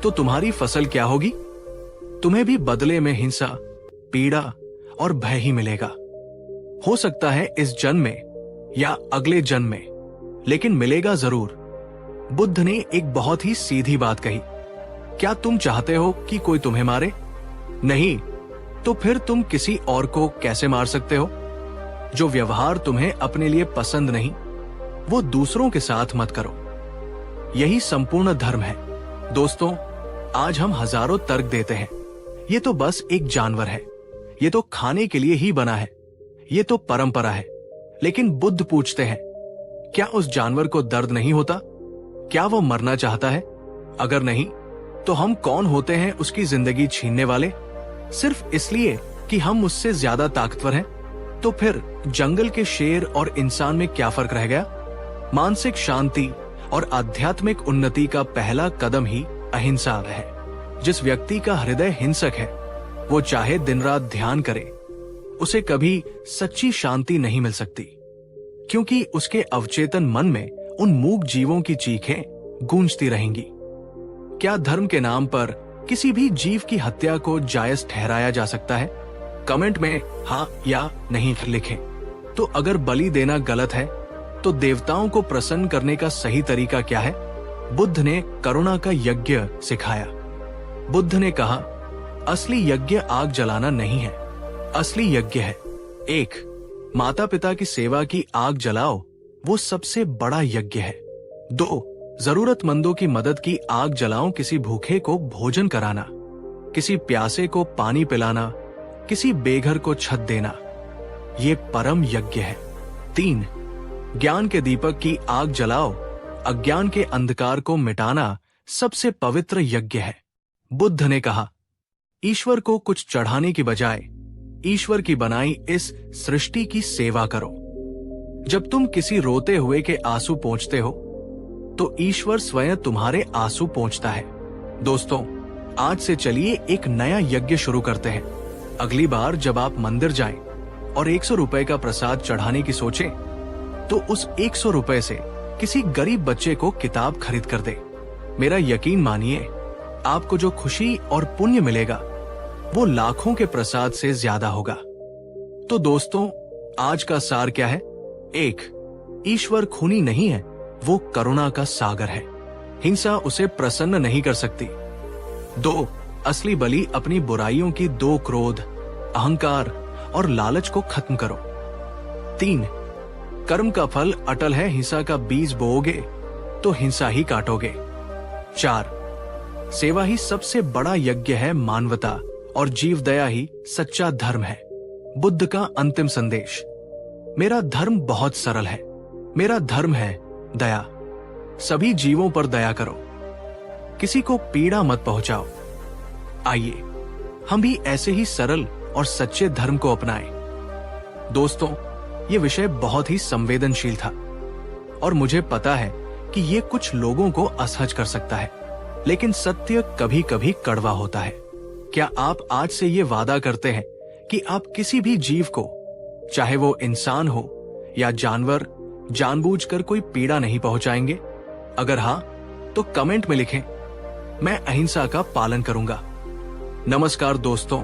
तो तुम्हारी फसल क्या होगी? तुम्हें भी बदले में हिंसा, पीड़ा और भय ही मिलेगा। हो सकता है इस जन्म में या अगले जन्म में लेकिन मिलेगा जरूर। बुद्ध ने एक बहुत ही सीधी बात कही। क्या तुम चाहते हो कि कोई तुम्हें मारे? नहीं। तो फिर तुम किसी और को कैसे मार सकते हो? जो व्यवहार तुम्हें अपने लिए पसंद नहीं, वो दूसरों के साथ मत करो। यही संपूर्ण धर्म है। दोस्तों, आज हम हजारों तर्क देते हैं, ये तो बस एक जानवर है, ये तो खाने के लिए ही बना है, ये तो परंपरा है। लेकिन बुद्ध पूछते हैं, क्या उस जानवर को दर्द नहीं होता? क्या वो मरना चाहता है? अगर नहीं, तो हम कौन होते हैं उसकी जिंदगी छीनने वाले? सिर्फ इसलिए कि हम उससे ज्यादा ताकतवर हैं? तो फिर जंगल के शेर और इंसान में क्या फर्क रह गया? मानसिक शांति और आध्यात्मिक उन्नति का पहला कदम ही अहिंसा है। जिस व्यक्ति का हृदय हिंसक है, वो चाहे दिन रात ध्यान करे, उसे कभी सच्ची शांति नहीं मिल सकती, क्योंकि उसके अवचेतन मन में उन मूक जीवों की चीखें गूंजती रहेंगी। क्या धर्म के नाम पर किसी भी जीव की हत्या को जायज ठहराया जा सकता है? कमेंट में हाँ या नहीं लिखें। तो अगर बलि देना गलत है, तो देवताओं को प्रसन्न करने का सही तरीका क्या है? बुद्ध ने करुणा का यज्ञ सिखाया। बुद्ध ने कहा, असली यज्ञ आग जलाना नहीं है, असली यज्ञ है 1. माता पिता की सेवा की आग जलाओ, वो सबसे बड़ा यज्ञ है। 2. जरूरतमंदों की मदद की आग जलाओ, किसी भूखे को भोजन कराना, किसी प्यासे को पानी पिलाना, किसी बेघर को छत देना, ये परम यज्ञ है। 3. ज्ञान के दीपक की आग जलाओ, अज्ञान के अंधकार को मिटाना सबसे पवित्र यज्ञ है। बुद्ध ने कहा, ईश्वर को कुछ चढ़ाने की बजाय ईश्वर की बनाई इस सृष्टि की सेवा करो। जब तुम किसी रोते हुए के आंसू पोंछते हो, तो ईश्वर स्वयं तुम्हारे आंसू पोंछता है। दोस्तों, आज से चलिए एक नया यज्ञ शुरू करते हैं। अगली बार जब आप मंदिर जाएं और 100 रुपए का प्रसाद चढ़ाने की सोचें, तो उस 100 रुपए से किसी गरीब बच्चे को किताब खरीद कर दे। मेरा यकीन मानिए, आपको जो खुशी और पुण्य मिलेगा, वो लाखों के प्रसाद से ज्यादा होगा। तो दोस्तों, आज का सार क्या है? 1. ईश्वर खूनी नहीं है, वो करुणा का सागर है। हिंसा उसे प्रसन्न नहीं कर सकती। 2. असली बलि अपनी बुराइयों की 2 क्रोध, अहंकार और लालच को खत्म करो। 3. कर्म का फल अटल है, हिंसा का बीज बोओगे तो हिंसा ही काटोगे। 4. सेवा ही सबसे बड़ा यज्ञ है, मानवता और जीव दया ही सच्चा धर्म है। बुद्ध का अंतिम संदेश, मेरा धर्म बहुत सरल है, मेरा धर्म है दया। सभी जीवों पर दया करो, किसी को पीड़ा मत पहुंचाओ। आइए हम भी ऐसे ही सरल और सच्चे धर्म को अपनाएं। दोस्तों, ये विषय बहुत ही संवेदनशील था और मुझे पता है कि ये कुछ लोगों को असहज कर सकता है, लेकिन सत्य कभी कभी कड़वा होता है। क्या आप आज से ये वादा करते हैं कि आप किसी भी जीव को, चाहे वो इंसान हो या जानवर, जानबूझकर कोई पीड़ा नहीं पहुंचाएंगे? अगर हाँ, तो कमेंट में लिखें, मैं अहिंसा का पालन करूंगा। नमस्कार दोस्तों,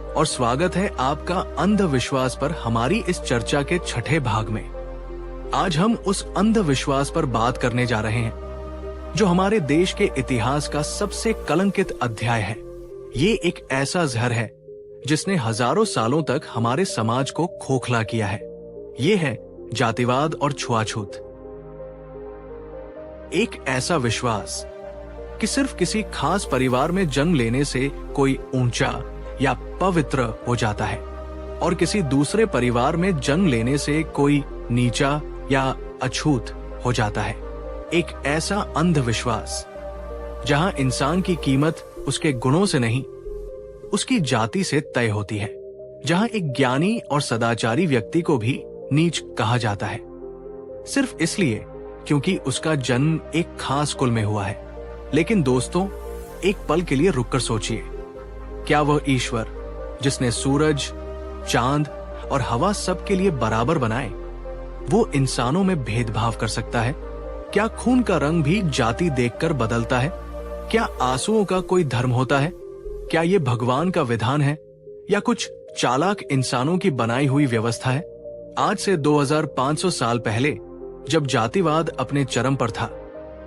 और स्वागत है आपका अंधविश्वास पर हमारी इस चर्चा के 6ठे भाग में। आज हम उस अंधविश्वास पर बात करने जा रहे हैं जो हमारे देश के इतिहास का सबसे कलंकित अध्याय है। ये एक ऐसा जहर है जिसने हजारों सालों तक हमारे समाज को खोखला किया है। ये है जातिवाद और छुआछूत। एक ऐसा विश्वास कि सिर्फ किसी खास परिवार में जन्म लेने से कोई ऊंचा या पवित्र हो जाता है और किसी दूसरे परिवार में जन्म लेने से कोई नीचा या अछूत हो जाता है। एक ऐसा अंधविश्वास जहां इंसान की कीमत उसके गुणों से नहीं, उसकी जाति से तय होती है। जहां एक ज्ञानी और सदाचारी व्यक्ति को भी नीच कहा जाता है, सिर्फ इसलिए क्योंकि उसका जन्म एक खास कुल में हुआ है। लेकिन दोस्तों, एक पल के लिए रुककर सोचिए, क्या वह ईश्वर जिसने सूरज, चांद और हवा सबके लिए बराबर बनाए, वो इंसानों में भेदभाव कर सकता है? क्या खून का रंग भी जाति देखकर बदलता है? क्या आंसुओं का कोई धर्म होता है? क्या ये भगवान का विधान है या कुछ चालाक इंसानों की बनाई हुई व्यवस्था है? आज से 2500 साल पहले जब जातिवाद अपने चरम पर था,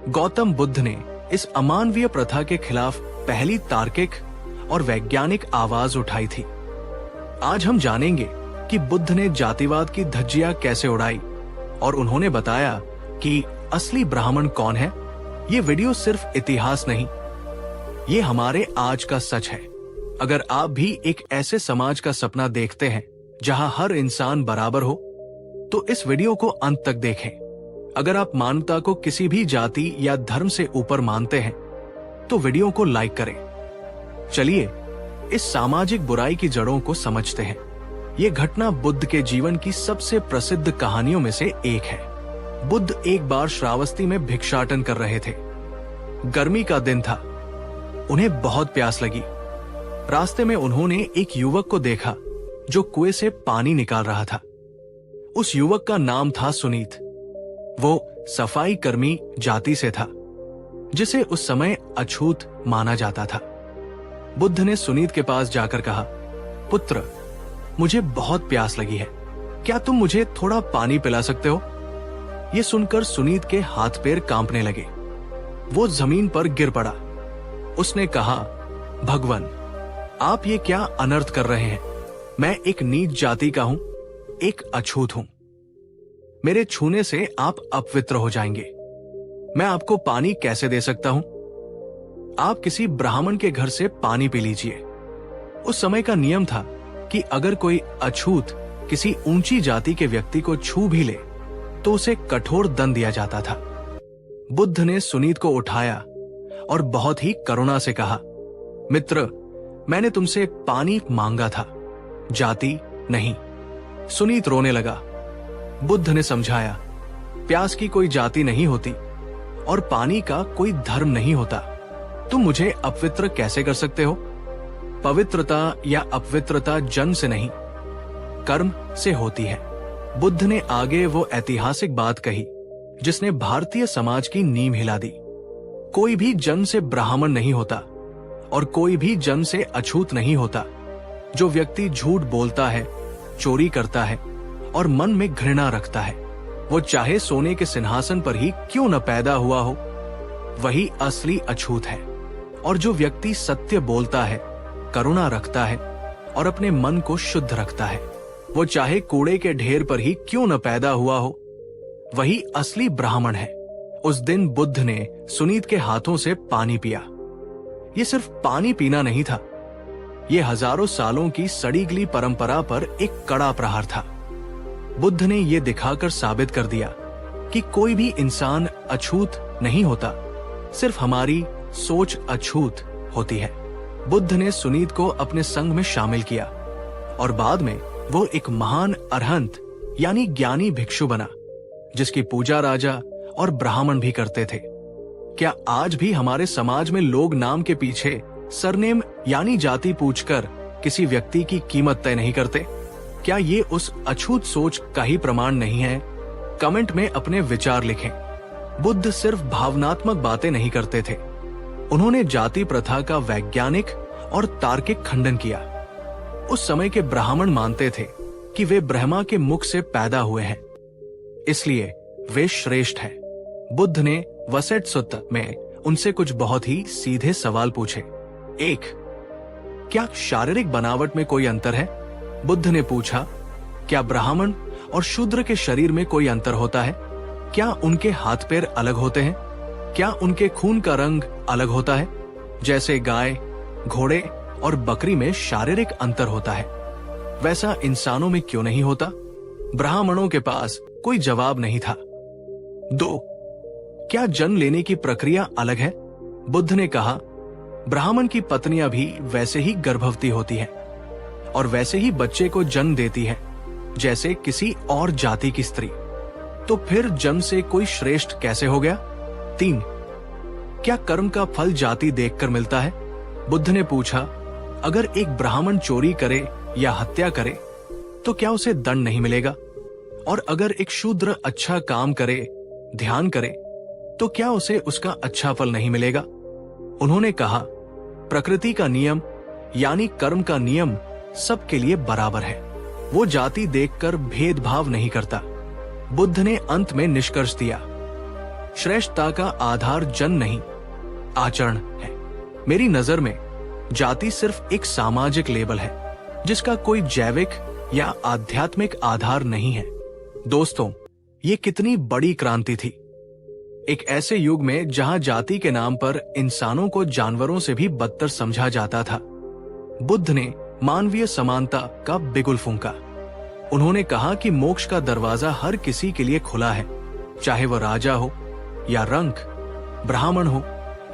गौतम बुद्ध ने इस अमानवीय प्रथा के खिलाफ पहली तार्किक और वैज्ञानिक आवाज उठाई थी। आज हम जानेंगे कि बुद्ध ने जातिवाद की धज्जियां कैसे उड़ाई और उन्होंने बताया कि असली ब्राह्मण कौन है। ये वीडियो सिर्फ इतिहास नहीं, ये हमारे आज का सच है। अगर आप भी एक ऐसे समाज का सपना देखते हैं जहां हर इंसान बराबर हो, तो इस वीडियो को अंत तक देखें। अगर आप मानवता को किसी भी जाति या धर्म से ऊपर मानते हैं, तो वीडियो को लाइक करें। चलिए इस सामाजिक बुराई की जड़ों को समझते हैं। ये घटना बुद्ध के जीवन की सबसे प्रसिद्ध कहानियों में से एक है। बुद्ध एक बार श्रावस्ती में भिक्षाटन कर रहे थे। गर्मी का दिन था, उन्हें बहुत प्यास लगी। रास्ते में उन्होंने एक युवक को देखा जो कुएं से पानी निकाल रहा था। उस युवक का नाम था सुनीत। वो सफाई कर्मी जाति से था, जिसे उस समय अछूत माना जाता था। बुद्ध ने सुनीत के पास जाकर कहा, पुत्र, मुझे बहुत प्यास लगी है, क्या तुम मुझे थोड़ा पानी पिला सकते हो? ये सुनकर सुनीत के हाथ पैर कांपने लगे। वो जमीन पर गिर पड़ा। उसने कहा, भगवान, आप ये क्या अनर्थ कर रहे हैं? मैं एक नीच जाति का हूं, एक अछूत हूं। मेरे छूने से आप अपवित्र हो जाएंगे। मैं आपको पानी कैसे दे सकता हूं? आप किसी ब्राह्मण के घर से पानी पी लीजिए। उस समय का नियम था कि अगर कोई अछूत किसी ऊंची जाति के व्यक्ति को छू भी ले तो उसे कठोर दंड दिया जाता था। बुद्ध ने सुनीत को उठाया और बहुत ही करुणा से कहा, मित्र, मैंने तुमसे पानी मांगा था, जाति नहीं। सुनीत रोने लगा। बुद्ध ने समझाया, प्यास की कोई जाति नहीं होती और पानी का कोई धर्म नहीं होता। तुम मुझे अपवित्र कैसे कर सकते हो? पवित्रता या अपवित्रता जन्म से नहीं, कर्म से होती है। बुद्ध ने आगे वो ऐतिहासिक बात कही जिसने भारतीय समाज की नींव हिला दी। कोई भी जन्म से ब्राह्मण नहीं होता और कोई भी जन्म से अछूत नहीं होता। जो व्यक्ति झूठ बोलता है, चोरी करता है और मन में घृणा रखता है, वो चाहे सोने के सिंहासन पर ही क्यों न पैदा हुआ हो, वही असली अछूत है। और जो व्यक्ति सत्य बोलता है, करुणा रखता है और अपने मन को शुद्ध रखता है, वो चाहे कूड़े के ढेर पर ही क्यों न पैदा हुआ हो, वही असली ब्राह्मण है। उस दिन बुद्ध ने सुनीत के हाथों से पानी पिया। ये सिर्फ पानी पीना नहीं था, ये हजारों सालों की सड़ी गली परंपरा पर एक कड़ा प्रहार था। बुद्ध ने ये दिखाकर साबित कर दिया कि कोई भी इंसान अछूत नहीं होता, सिर्फ हमारी सोच अछूत होती है। बुद्ध ने सुनीत को अपने संघ में शामिल किया और बाद में वो एक महान अरहंत यानी ज्ञानी भिक्षु बना, जिसकी पूजा राजा और ब्राह्मण भी करते थे। क्या आज भी हमारे समाज में लोग नाम के पीछे सरनेम यानी जाति पूछकर किसी व्यक्ति की कीमत तय नहीं करते? क्या ये उस अछूत सोच का ही प्रमाण नहीं है? कमेंट में अपने विचार लिखें। बुद्ध सिर्फ भावनात्मक बातें नहीं करते थे, उन्होंने जाति प्रथा का वैज्ञानिक और तार्किक खंडन किया। उस समय के ब्राह्मण मानते थे कि वे ब्रह्मा के मुख से पैदा हुए हैं, इसलिए वे श्रेष्ठ हैं। बुद्ध ने वसेट सुत्त में उनसे कुछ बहुत ही सीधे सवाल पूछे। 1. क्या शारीरिक बनावट में कोई अंतर है? बुद्ध ने पूछा, क्या ब्राह्मण और शूद्र के शरीर में कोई अंतर होता है? क्या उनके हाथ पैर अलग होते हैं? क्या उनके खून का रंग अलग होता है? जैसे गाय, घोड़े और बकरी में शारीरिक अंतर होता है, वैसा इंसानों में क्यों नहीं होता? ब्राह्मणों के पास कोई जवाब नहीं था। 2. क्या जन्म लेने की प्रक्रिया अलग है? बुद्ध ने कहा, ब्राह्मण की पत्नियां भी वैसे ही गर्भवती होती हैं और वैसे ही बच्चे को जन्म देती है जैसे किसी और जाति की स्त्री। तो फिर जन्म से कोई श्रेष्ठ कैसे हो गया? 3. क्या कर्म का फल जाति देखकर मिलता है? बुद्ध ने पूछा, अगर एक ब्राह्मण चोरी करे या हत्या करे तो क्या उसे दंड नहीं मिलेगा? और अगर एक शूद्र अच्छा काम करे, ध्यान करे, तो क्या उसे उसका अच्छा फल नहीं मिलेगा? उन्होंने कहा, प्रकृति का नियम यानी कर्म का नियम सबके लिए बराबर है। वो जाति देखकर भेदभाव नहीं करता। बुद्ध ने अंत में निष्कर्ष दिया, श्रेष्ठता का आधार जन नहीं, आचरण है। मेरी नजर में जाति सिर्फ एक सामाजिक लेबल है जिसका कोई जैविक या आध्यात्मिक आधार नहीं है। दोस्तों, ये कितनी बड़ी क्रांति थी। एक ऐसे युग में जहां जाति के नाम पर इंसानों को जानवरों से भी बदतर समझा जाता था, बुद्ध ने मानवीय समानता का बिगुल फूंका। उन्होंने कहा कि मोक्ष का दरवाजा हर किसी के लिए खुला है, चाहे वह राजा हो या रंक, ब्राह्मण हो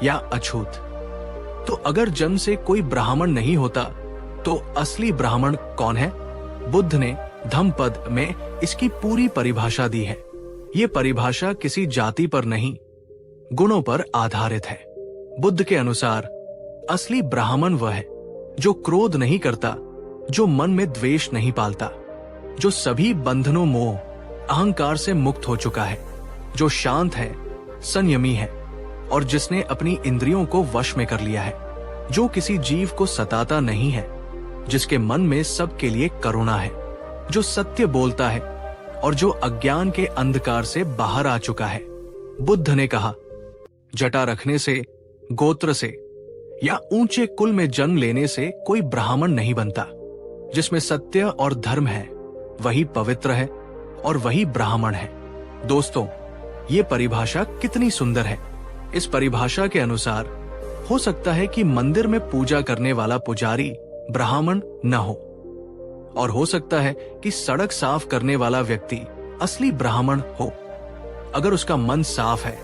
या अछूत। तो अगर जन्म से कोई ब्राह्मण नहीं होता तो असली ब्राह्मण कौन है? बुद्ध ने धम्मपद में इसकी पूरी परिभाषा दी है। ये परिभाषा किसी जाति पर नहीं, गुणों पर आधारित है। बुद्ध के अनुसार असली ब्राह्मण वह है जो क्रोध नहीं करता, जो मन में द्वेष नहीं पालता, जो सभी बंधनों, मोह, अहंकार से मुक्त हो चुका है, जो शांत है, संयमी है और जिसने अपनी इंद्रियों को वश में कर लिया है, जो किसी जीव को सताता नहीं है, जिसके मन में सबके लिए करुणा है, जो सत्य बोलता है और जो अज्ञान के अंधकार से बाहर आ चुका है। बुद्ध ने कहा, जटा रखने से, गोत्र से या ऊंचे कुल में जन्म लेने से कोई ब्राह्मण नहीं बनता। जिसमें सत्य और धर्म है वही पवित्र है और वही ब्राह्मण है। दोस्तों, ये परिभाषा कितनी सुंदर है। इस परिभाषा के अनुसार हो सकता है कि मंदिर में पूजा करने वाला पुजारी ब्राह्मण न हो, और हो सकता है कि सड़क साफ करने वाला व्यक्ति असली ब्राह्मण हो, अगर उसका मन साफ है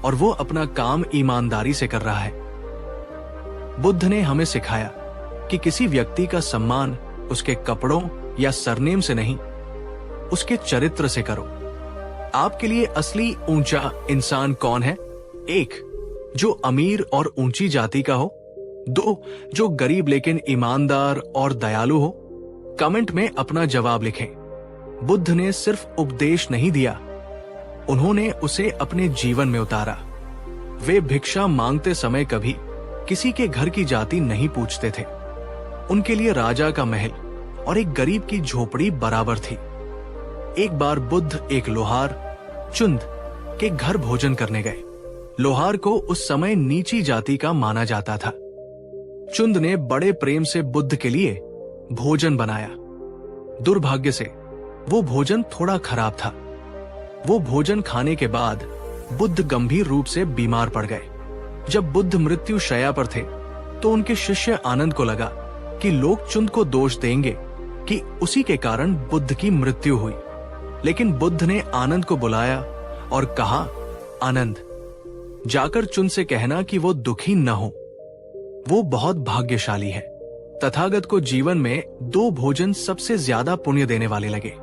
और वो अपना काम ईमानदारी से कर रहा है। बुद्ध ने हमें सिखाया कि किसी व्यक्ति का सम्मान उसके कपड़ों या सरनेम से नहीं, उसके चरित्र से करो। आपके लिए असली ऊंचा इंसान कौन है? 1, जो अमीर और ऊंची जाति का हो। 2, जो गरीब लेकिन ईमानदार और दयालु हो। कमेंट में अपना जवाब लिखें। बुद्ध ने सिर्फ उपदेश नहीं दिया, उन्होंने उसे अपने जीवन में उतारा। वे भिक्षा मांगते समय कभी किसी के घर की जाति नहीं पूछते थे। उनके लिए राजा का महल और एक गरीब की झोपड़ी बराबर थी। एक बार बुद्ध एक लोहार चुंद के घर भोजन करने गए। लोहार को उस समय नीची जाति का माना जाता था। चुंद ने बड़े प्रेम से बुद्ध के लिए भोजन बनाया। दुर्भाग्य से वो भोजन थोड़ा खराब था। वो भोजन खाने के बाद बुद्ध गंभीर रूप से बीमार पड़ गए। जब बुद्ध मृत्यु शैया पर थे तो उनके शिष्य आनंद को लगा कि लोग चुंद को दोष देंगे कि उसी के कारण बुद्ध की मृत्यु हुई। लेकिन बुद्ध ने आनंद को बुलाया और कहा, आनंद, जाकर चुंद से कहना कि वो दुखी न हो, वो बहुत भाग्यशाली है। तथागत को जीवन में 2 भोजन सबसे ज्यादा पुण्य देने वाले लगे।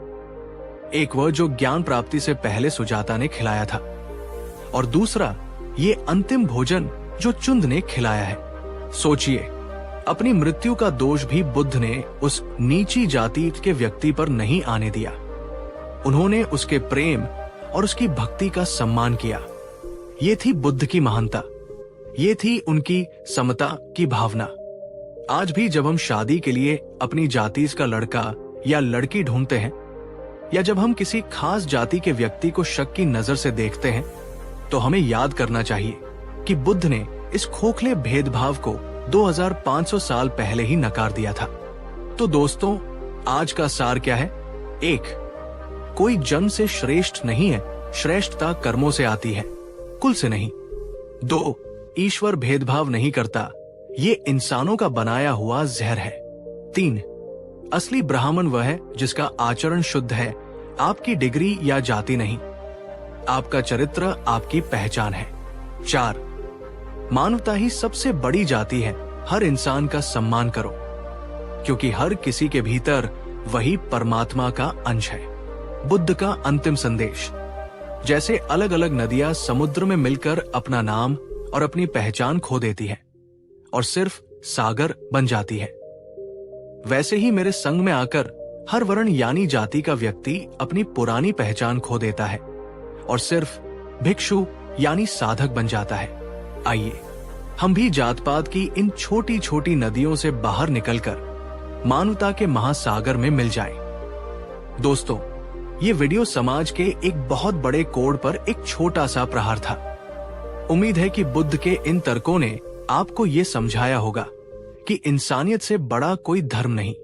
एक वह जो ज्ञान प्राप्ति से पहले सुजाता ने खिलाया था, और दूसरा ये अंतिम भोजन जो चुंद ने खिलाया है। सोचिए, अपनी मृत्यु का दोष भी बुद्ध ने उस नीची जाति के व्यक्ति पर नहीं आने दिया। उन्होंने उसके प्रेम और उसकी भक्ति का सम्मान किया। ये थी बुद्ध की महानता, ये थी उनकी समता की भावना। आज भी जब हम शादी के लिए अपनी जाति का लड़का या लड़की ढूंढते हैं, या जब हम किसी खास जाति के व्यक्ति को शक की नजर से देखते हैं, तो हमें याद करना चाहिए कि बुद्ध ने इस खोखले भेदभाव को 2500 साल पहले ही नकार दिया था। तो दोस्तों, आज का सार क्या है? 1, कोई जन्म से श्रेष्ठ नहीं है, श्रेष्ठता कर्मों से आती है, कुल से नहीं। 2, ईश्वर भेदभाव नहीं करता, ये इंसानों का बनाया हुआ जहर है। 3, असली ब्राह्मण वह है जिसका आचरण शुद्ध है, आपकी डिग्री या जाति नहीं। आपका चरित्र आपकी पहचान है। 4, मानवता ही सबसे बड़ी जाति है, हर इंसान का सम्मान करो, क्योंकि हर किसी के भीतर वही परमात्मा का अंश है। बुद्ध का अंतिम संदेश, जैसे अलग अलग नदियां समुद्र में मिलकर अपना नाम और अपनी पहचान खो देती है और सिर्फ सागर बन जाती है, वैसे ही मेरे संग में आकर हर वर्ण यानी जाति का व्यक्ति अपनी पुरानी पहचान खो देता है और सिर्फ भिक्षु यानी साधक बन जाता है। आइए हम भी जात पात की इन छोटी छोटी नदियों से बाहर निकलकर मानवता के महासागर में मिल जाएं। दोस्तों, ये वीडियो समाज के एक बहुत बड़े कोड पर एक छोटा सा प्रहार था। उम्मीद है कि बुद्ध के इन तर्कों ने आपको ये समझाया होगा कि इंसानियत से बड़ा कोई धर्म नहीं।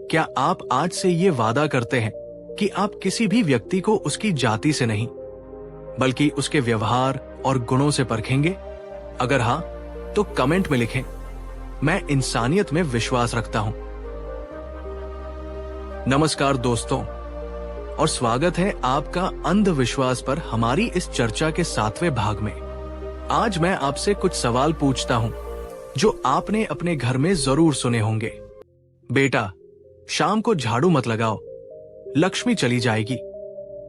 क्या आप आज से ये वादा करते हैं कि आप किसी भी व्यक्ति को उसकी जाति से नहीं, बल्कि उसके व्यवहार और गुणों से परखेंगे? अगर हाँ, तो कमेंट में लिखें, मैं इंसानियत में विश्वास रखता हूं। नमस्कार दोस्तों, और स्वागत है आपका अंधविश्वास पर हमारी इस चर्चा के 7वें भाग में। आज मैं आपसे कुछ सवाल पूछता हूं जो आपने अपने घर में जरूर सुने होंगे। बेटा, शाम को झाड़ू मत लगाओ, लक्ष्मी चली जाएगी।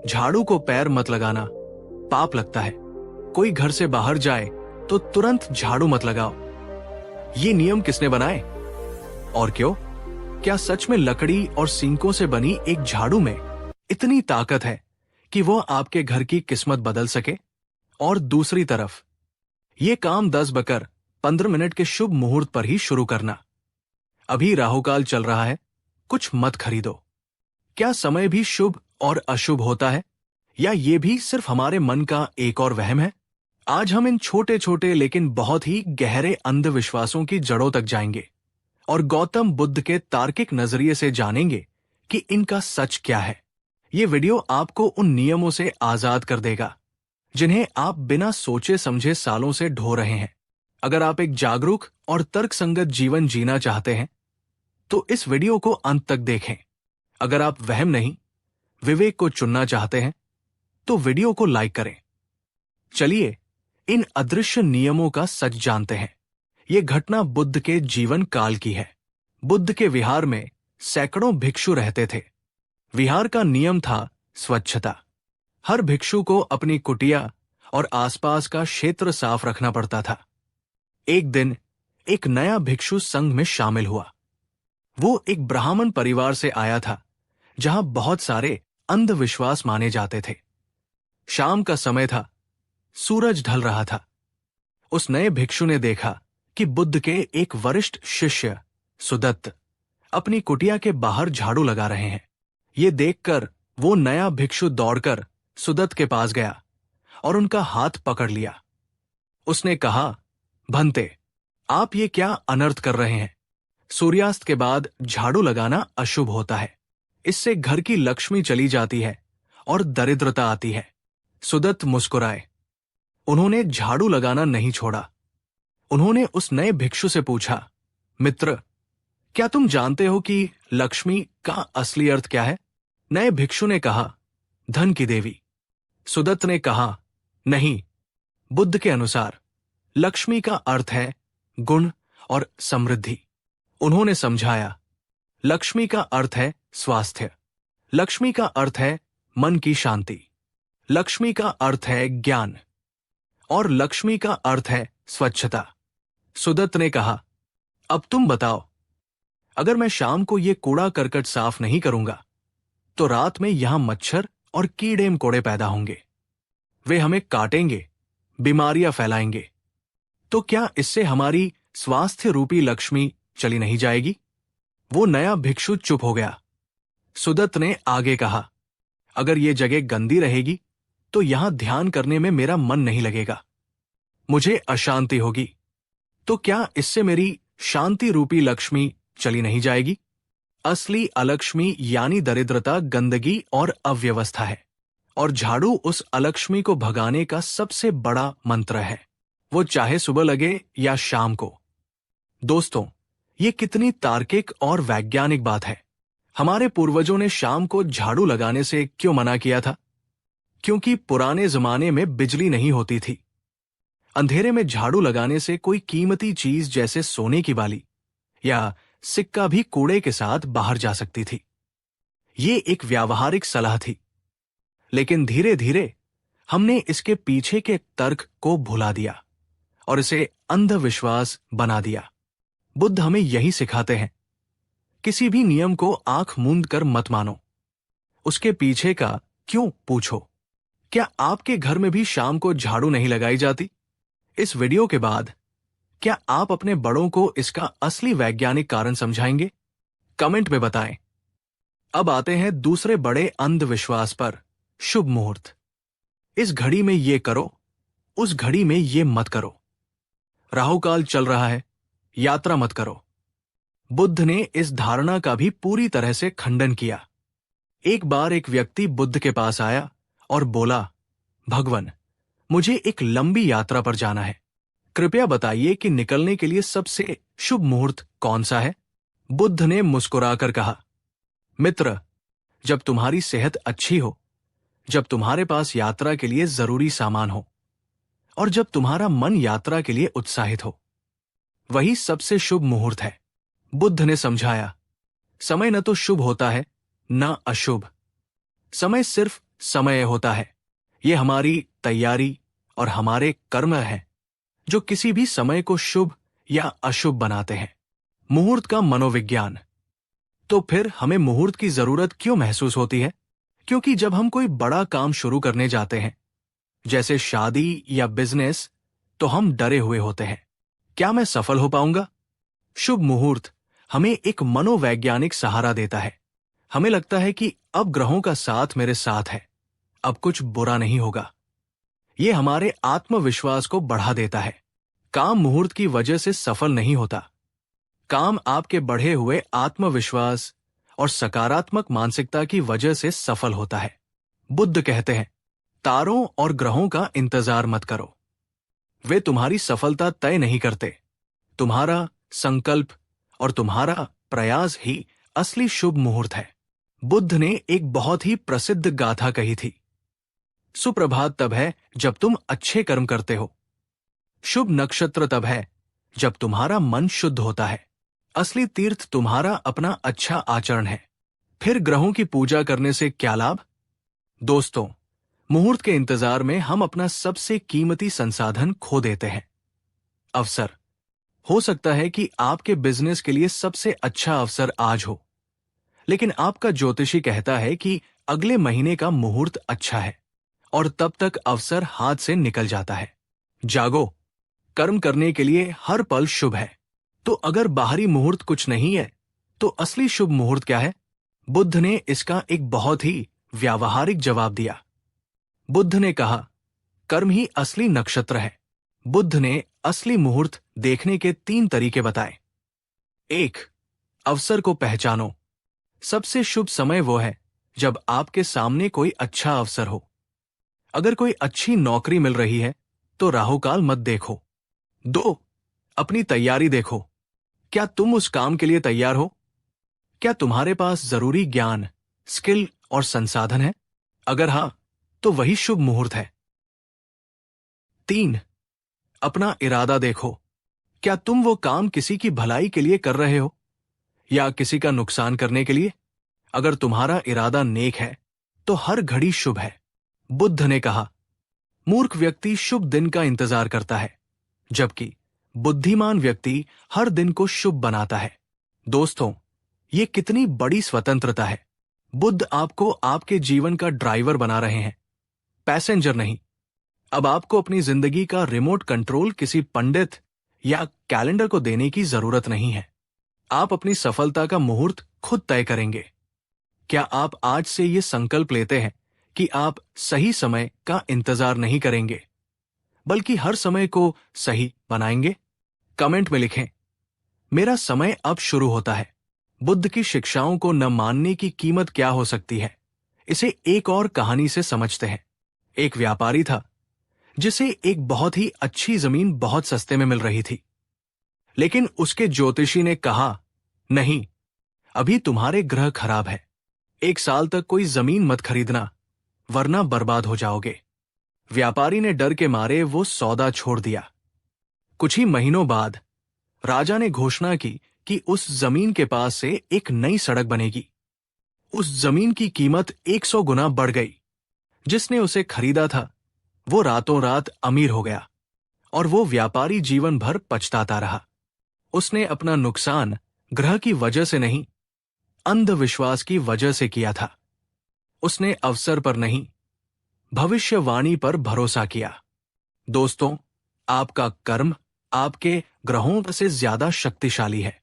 झाड़ू को पैर मत लगाना, पाप लगता है। कोई घर से बाहर जाए तो तुरंत झाड़ू मत लगाओ। ये नियम किसने बनाए और क्यों? क्या सच में लकड़ी और सींकों से बनी एक झाड़ू में इतनी ताकत है कि वो आपके घर की किस्मत बदल सके? और दूसरी तरफ, ये काम 10 बकर 15 मिनट के शुभ मुहूर्त पर ही शुरू करना। अभी राहुकाल चल रहा है, कुछ मत खरीदो। क्या समय भी शुभ और अशुभ होता है, या ये भी सिर्फ हमारे मन का एक और वहम है? आज हम इन छोटे छोटे लेकिन बहुत ही गहरे अंधविश्वासों की जड़ों तक जाएंगे और गौतम बुद्ध के तार्किक नजरिए से जानेंगे कि इनका सच क्या है। ये वीडियो आपको उन नियमों से आजाद कर देगा जिन्हें आप बिना सोचे समझे सालों से ढो रहे हैं। अगर आप एक जागरूक और तर्कसंगत जीवन जीना चाहते हैं तो इस वीडियो को अंत तक देखें। अगर आप वहम नहीं, विवेक को चुनना चाहते हैं तो वीडियो को लाइक करें। चलिए इन अदृश्य नियमों का सच जानते हैं। ये घटना बुद्ध के जीवन काल की है। बुद्ध के विहार में सैकड़ों भिक्षु रहते थे। विहार का नियम था स्वच्छता। हर भिक्षु को अपनी कुटिया और आसपास का क्षेत्र साफ रखना पड़ता था। एक दिन एक नया भिक्षु संघ में शामिल हुआ। वो एक ब्राह्मण परिवार से आया था जहां बहुत सारे अंधविश्वास माने जाते थे। शाम का समय था, सूरज ढल रहा था। उस नए भिक्षु ने देखा कि बुद्ध के एक वरिष्ठ शिष्य सुदत्त अपनी कुटिया के बाहर झाड़ू लगा रहे हैं। ये देखकर वो नया भिक्षु दौड़कर सुदत्त के पास गया और उनका हाथ पकड़ लिया। उसने कहा, भंते, आप ये क्या अनर्थ कर रहे हैं? सूर्यास्त के बाद झाड़ू लगाना अशुभ होता है। इससे घर की लक्ष्मी चली जाती है और दरिद्रता आती है। सुदत्त मुस्कुराए। उन्होंने झाड़ू लगाना नहीं छोड़ा। उन्होंने उस नए भिक्षु से पूछा, मित्र, क्या तुम जानते हो कि लक्ष्मी का असली अर्थ क्या है? नए भिक्षु ने कहा, धन की देवी। सुदत्त ने कहा, नहीं, बुद्ध के अनुसार लक्ष्मी का अर्थ है गुण और समृद्धि। उन्होंने समझाया, लक्ष्मी का अर्थ है स्वास्थ्य, लक्ष्मी का अर्थ है मन की शांति, लक्ष्मी का अर्थ है ज्ञान, और लक्ष्मी का अर्थ है स्वच्छता। सुदत्त ने कहा, अब तुम बताओ, अगर मैं शाम को ये कूड़ा करकट साफ नहीं करूंगा तो रात में यहां मच्छर और कीड़े मकोड़े पैदा होंगे। वे हमें काटेंगे, बीमारियां फैलाएंगे। तो क्या इससे हमारी स्वास्थ्य रूपी लक्ष्मी चली नहीं जाएगी? वो नया भिक्षु चुप हो गया। सुदत्त ने आगे कहा, अगर ये जगह गंदी रहेगी तो यहां ध्यान करने में मेरा मन नहीं लगेगा, मुझे अशांति होगी। तो क्या इससे मेरी शांति रूपी लक्ष्मी चली नहीं जाएगी? असली अलक्ष्मी यानी दरिद्रता, गंदगी और अव्यवस्था है, और झाड़ू उस अलक्ष्मी को भगाने का सबसे बड़ा मंत्र है, वो चाहे सुबह लगे या शाम को। दोस्तों, ये कितनी तार्किक और वैज्ञानिक बात है। हमारे पूर्वजों ने शाम को झाड़ू लगाने से क्यों मना किया था? क्योंकि पुराने जमाने में बिजली नहीं होती थी। अंधेरे में झाड़ू लगाने से कोई कीमती चीज जैसे सोने की बाली या सिक्का भी कूड़े के साथ बाहर जा सकती थी। ये एक व्यावहारिक सलाह थी, लेकिन धीरे धीरे हमने इसके पीछे के तर्क को भुला दिया और इसे अंधविश्वास बना दिया। बुद्ध हमें यही सिखाते हैं, किसी भी नियम को आंख मूंद कर मत मानो, उसके पीछे का क्यों पूछो। क्या आपके घर में भी शाम को झाड़ू नहीं लगाई जाती? इस वीडियो के बाद क्या आप अपने बड़ों को इसका असली वैज्ञानिक कारण समझाएंगे? कमेंट में बताएं। अब आते हैं दूसरे बड़े अंधविश्वास पर, शुभ मुहूर्त। इस घड़ी में ये करो, उस घड़ी में ये मत करो। राहुकाल चल रहा है, यात्रा मत करो। बुद्ध ने इस धारणा का भी पूरी तरह से खंडन किया। एक बार एक व्यक्ति बुद्ध के पास आया और बोला, भगवन, मुझे एक लंबी यात्रा पर जाना है। कृपया बताइए कि निकलने के लिए सबसे शुभ मुहूर्त कौन सा है। बुद्ध ने मुस्कुराकर कहा, मित्र, जब तुम्हारी सेहत अच्छी हो, जब तुम्हारे पास यात्रा के लिए जरूरी सामान हो और जब तुम्हारा मन यात्रा के लिए उत्साहित हो, वही सबसे शुभ मुहूर्त है। बुद्ध ने समझाया, समय न तो शुभ होता है न अशुभ। समय सिर्फ समय होता है। ये हमारी तैयारी और हमारे कर्म हैं जो किसी भी समय को शुभ या अशुभ बनाते हैं। मुहूर्त का मनोविज्ञान। तो फिर हमें मुहूर्त की जरूरत क्यों महसूस होती है? क्योंकि जब हम कोई बड़ा काम शुरू करने जाते हैं, जैसे शादी या बिजनेस, तो हम डरे हुए होते हैं। क्या मैं सफल हो पाऊंगा? शुभ मुहूर्त हमें एक मनोवैज्ञानिक सहारा देता है। हमें लगता है कि अब ग्रहों का साथ मेरे साथ है, अब कुछ बुरा नहीं होगा। यह हमारे आत्मविश्वास को बढ़ा देता है। काम मुहूर्त की वजह से सफल नहीं होता। काम आपके बढ़े हुए आत्मविश्वास और सकारात्मक मानसिकता की वजह से सफल होता है। बुद्ध कहते हैं, तारों और ग्रहों का इंतजार मत करो। वे तुम्हारी सफलता तय नहीं करते। तुम्हारा संकल्प और तुम्हारा प्रयास ही असली शुभ मुहूर्त है। बुद्ध ने एक बहुत ही प्रसिद्ध गाथा कही थी, सुप्रभात तब है जब तुम अच्छे कर्म करते हो। शुभ नक्षत्र तब है जब तुम्हारा मन शुद्ध होता है। असली तीर्थ तुम्हारा अपना अच्छा आचरण है। फिर ग्रहों की पूजा करने से क्या लाभ? दोस्तों, मुहूर्त के इंतजार में हम अपना सबसे कीमती संसाधन खो देते हैं, अवसर। हो सकता है कि आपके बिजनेस के लिए सबसे अच्छा अवसर आज हो, लेकिन आपका ज्योतिषी कहता है कि अगले महीने का मुहूर्त अच्छा है और तब तक अवसर हाथ से निकल जाता है। जागो, कर्म करने के लिए हर पल शुभ है। तो अगर बाहरी मुहूर्त कुछ नहीं है, तो असली शुभ मुहूर्त क्या है? बुद्ध ने इसका एक बहुत ही व्यावहारिक जवाब दिया। बुद्ध ने कहा, कर्म ही असली नक्षत्र है। बुद्ध ने असली मुहूर्त देखने के 3 तरीके बताए। 1. अवसर को पहचानो। सबसे शुभ समय वो है जब आपके सामने कोई अच्छा अवसर हो। अगर कोई अच्छी नौकरी मिल रही है तो राहुकाल मत देखो। 2. अपनी तैयारी देखो। क्या तुम उस काम के लिए तैयार हो? क्या तुम्हारे पास जरूरी ज्ञान, स्किल और संसाधन है? अगर हां, तो वही शुभ मुहूर्त है। 3. अपना इरादा देखो। क्या तुम वो काम किसी की भलाई के लिए कर रहे हो या किसी का नुकसान करने के लिए? अगर तुम्हारा इरादा नेक है तो हर घड़ी शुभ है। बुद्ध ने कहा, मूर्ख व्यक्ति शुभ दिन का इंतजार करता है, जबकि बुद्धिमान व्यक्ति हर दिन को शुभ बनाता है। दोस्तों, ये कितनी बड़ी स्वतंत्रता है। बुद्ध आपको आपके जीवन का ड्राइवर बना रहे हैं, पैसेंजर नहीं। अब आपको अपनी जिंदगी का रिमोट कंट्रोल किसी पंडित या कैलेंडर को देने की जरूरत नहीं है। आप अपनी सफलता का मुहूर्त खुद तय करेंगे। क्या आप आज से ये संकल्प लेते हैं कि आप सही समय का इंतजार नहीं करेंगे, बल्कि हर समय को सही बनाएंगे? कमेंट में लिखें, मेरा समय अब शुरू होता है। बुद्ध की शिक्षाओं को न मानने की कीमत क्या हो सकती है? इसे एक और कहानी से समझते हैं। एक व्यापारी था जिसे एक बहुत ही अच्छी जमीन बहुत सस्ते में मिल रही थी, लेकिन उसके ज्योतिषी ने कहा, नहीं, अभी तुम्हारे ग्रह खराब है। 1 साल तक कोई जमीन मत खरीदना, वरना बर्बाद हो जाओगे। व्यापारी ने डर के मारे वो सौदा छोड़ दिया। कुछ ही महीनों बाद राजा ने घोषणा की कि उस जमीन के पास से एक नई सड़क बनेगी। उस जमीन की कीमत 100 गुना बढ़ गई। जिसने उसे खरीदा था वो रातों रात अमीर हो गया और वो व्यापारी जीवन भर पछताता रहा। उसने अपना नुकसान ग्रह की वजह से नहीं, अंधविश्वास की वजह से किया था। उसने अवसर पर नहीं, भविष्यवाणी पर भरोसा किया। दोस्तों, आपका कर्म आपके ग्रहों से ज्यादा शक्तिशाली है।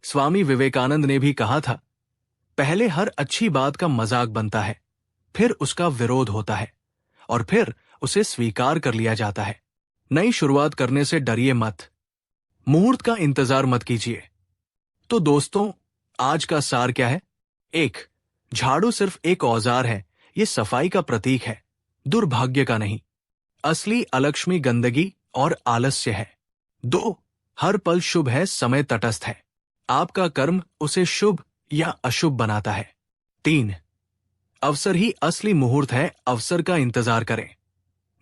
स्वामी विवेकानंद ने भी कहा था, पहले हर अच्छी बात का मजाक बनता है, फिर उसका विरोध होता है और फिर उसे स्वीकार कर लिया जाता है। नई शुरुआत करने से डरिए मत, मुहूर्त का इंतजार मत कीजिए। तो दोस्तों, आज का सार क्या है? 1. झाड़ू सिर्फ एक औजार है, ये सफाई का प्रतीक है, दुर्भाग्य का नहीं। असली अलक्ष्मी गंदगी और आलस्य है। 2. हर पल शुभ है, समय तटस्थ है, आपका कर्म उसे शुभ या अशुभ बनाता है। 3. अवसर ही असली मुहूर्त है, अवसर का इंतजार करें,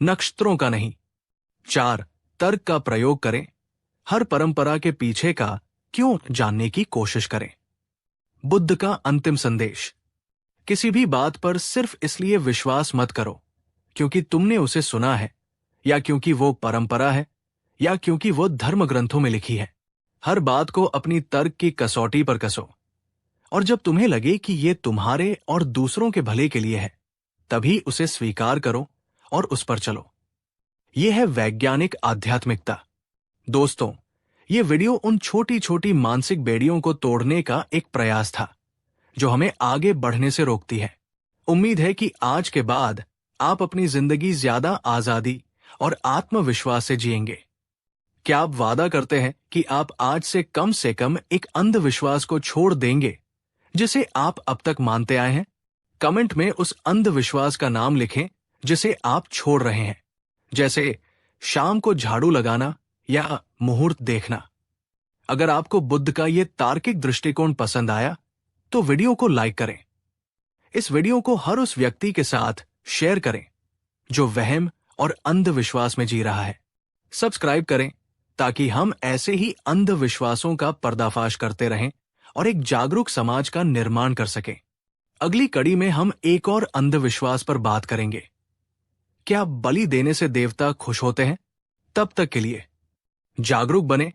नक्षत्रों का नहीं। 4. तर्क का प्रयोग करें, हर परंपरा के पीछे का क्यों जानने की कोशिश करें। बुद्ध का अंतिम संदेश: किसी भी बात पर सिर्फ इसलिए विश्वास मत करो क्योंकि तुमने उसे सुना है, या क्योंकि वो परंपरा है, या क्योंकि वो धर्म ग्रंथों में लिखी है। हर बात को अपनी तर्क की कसौटी पर कसो, और जब तुम्हें लगे कि ये तुम्हारे और दूसरों के भले के लिए है, तभी उसे स्वीकार करो और उस पर चलो। यह है वैज्ञानिक आध्यात्मिकता। दोस्तों, ये वीडियो उन छोटी छोटी मानसिक बेड़ियों को तोड़ने का एक प्रयास था जो हमें आगे बढ़ने से रोकती है। उम्मीद है कि आज के बाद आप अपनी जिंदगी ज्यादा आजादी और आत्मविश्वास से जिएंगे। क्या आप वादा करते हैं कि आप आज से कम एक अंधविश्वास को छोड़ देंगे जिसे आप अब तक मानते आए हैं? कमेंट में उस अंधविश्वास का नाम लिखें जिसे आप छोड़ रहे हैं, जैसे शाम को झाड़ू लगाना या मुहूर्त देखना। अगर आपको बुद्ध का ये तार्किक दृष्टिकोण पसंद आया तो वीडियो को लाइक करें। इस वीडियो को हर उस व्यक्ति के साथ शेयर करें जो वहम और अंधविश्वास में जी रहा है। सब्सक्राइब करें ताकि हम ऐसे ही अंधविश्वासों का पर्दाफाश करते रहें और एक जागरूक समाज का निर्माण कर सकें। अगली कड़ी में हम एक और अंधविश्वास पर बात करेंगे। क्या बलि देने से देवता खुश होते हैं? तब तक के लिए जागरूक बने,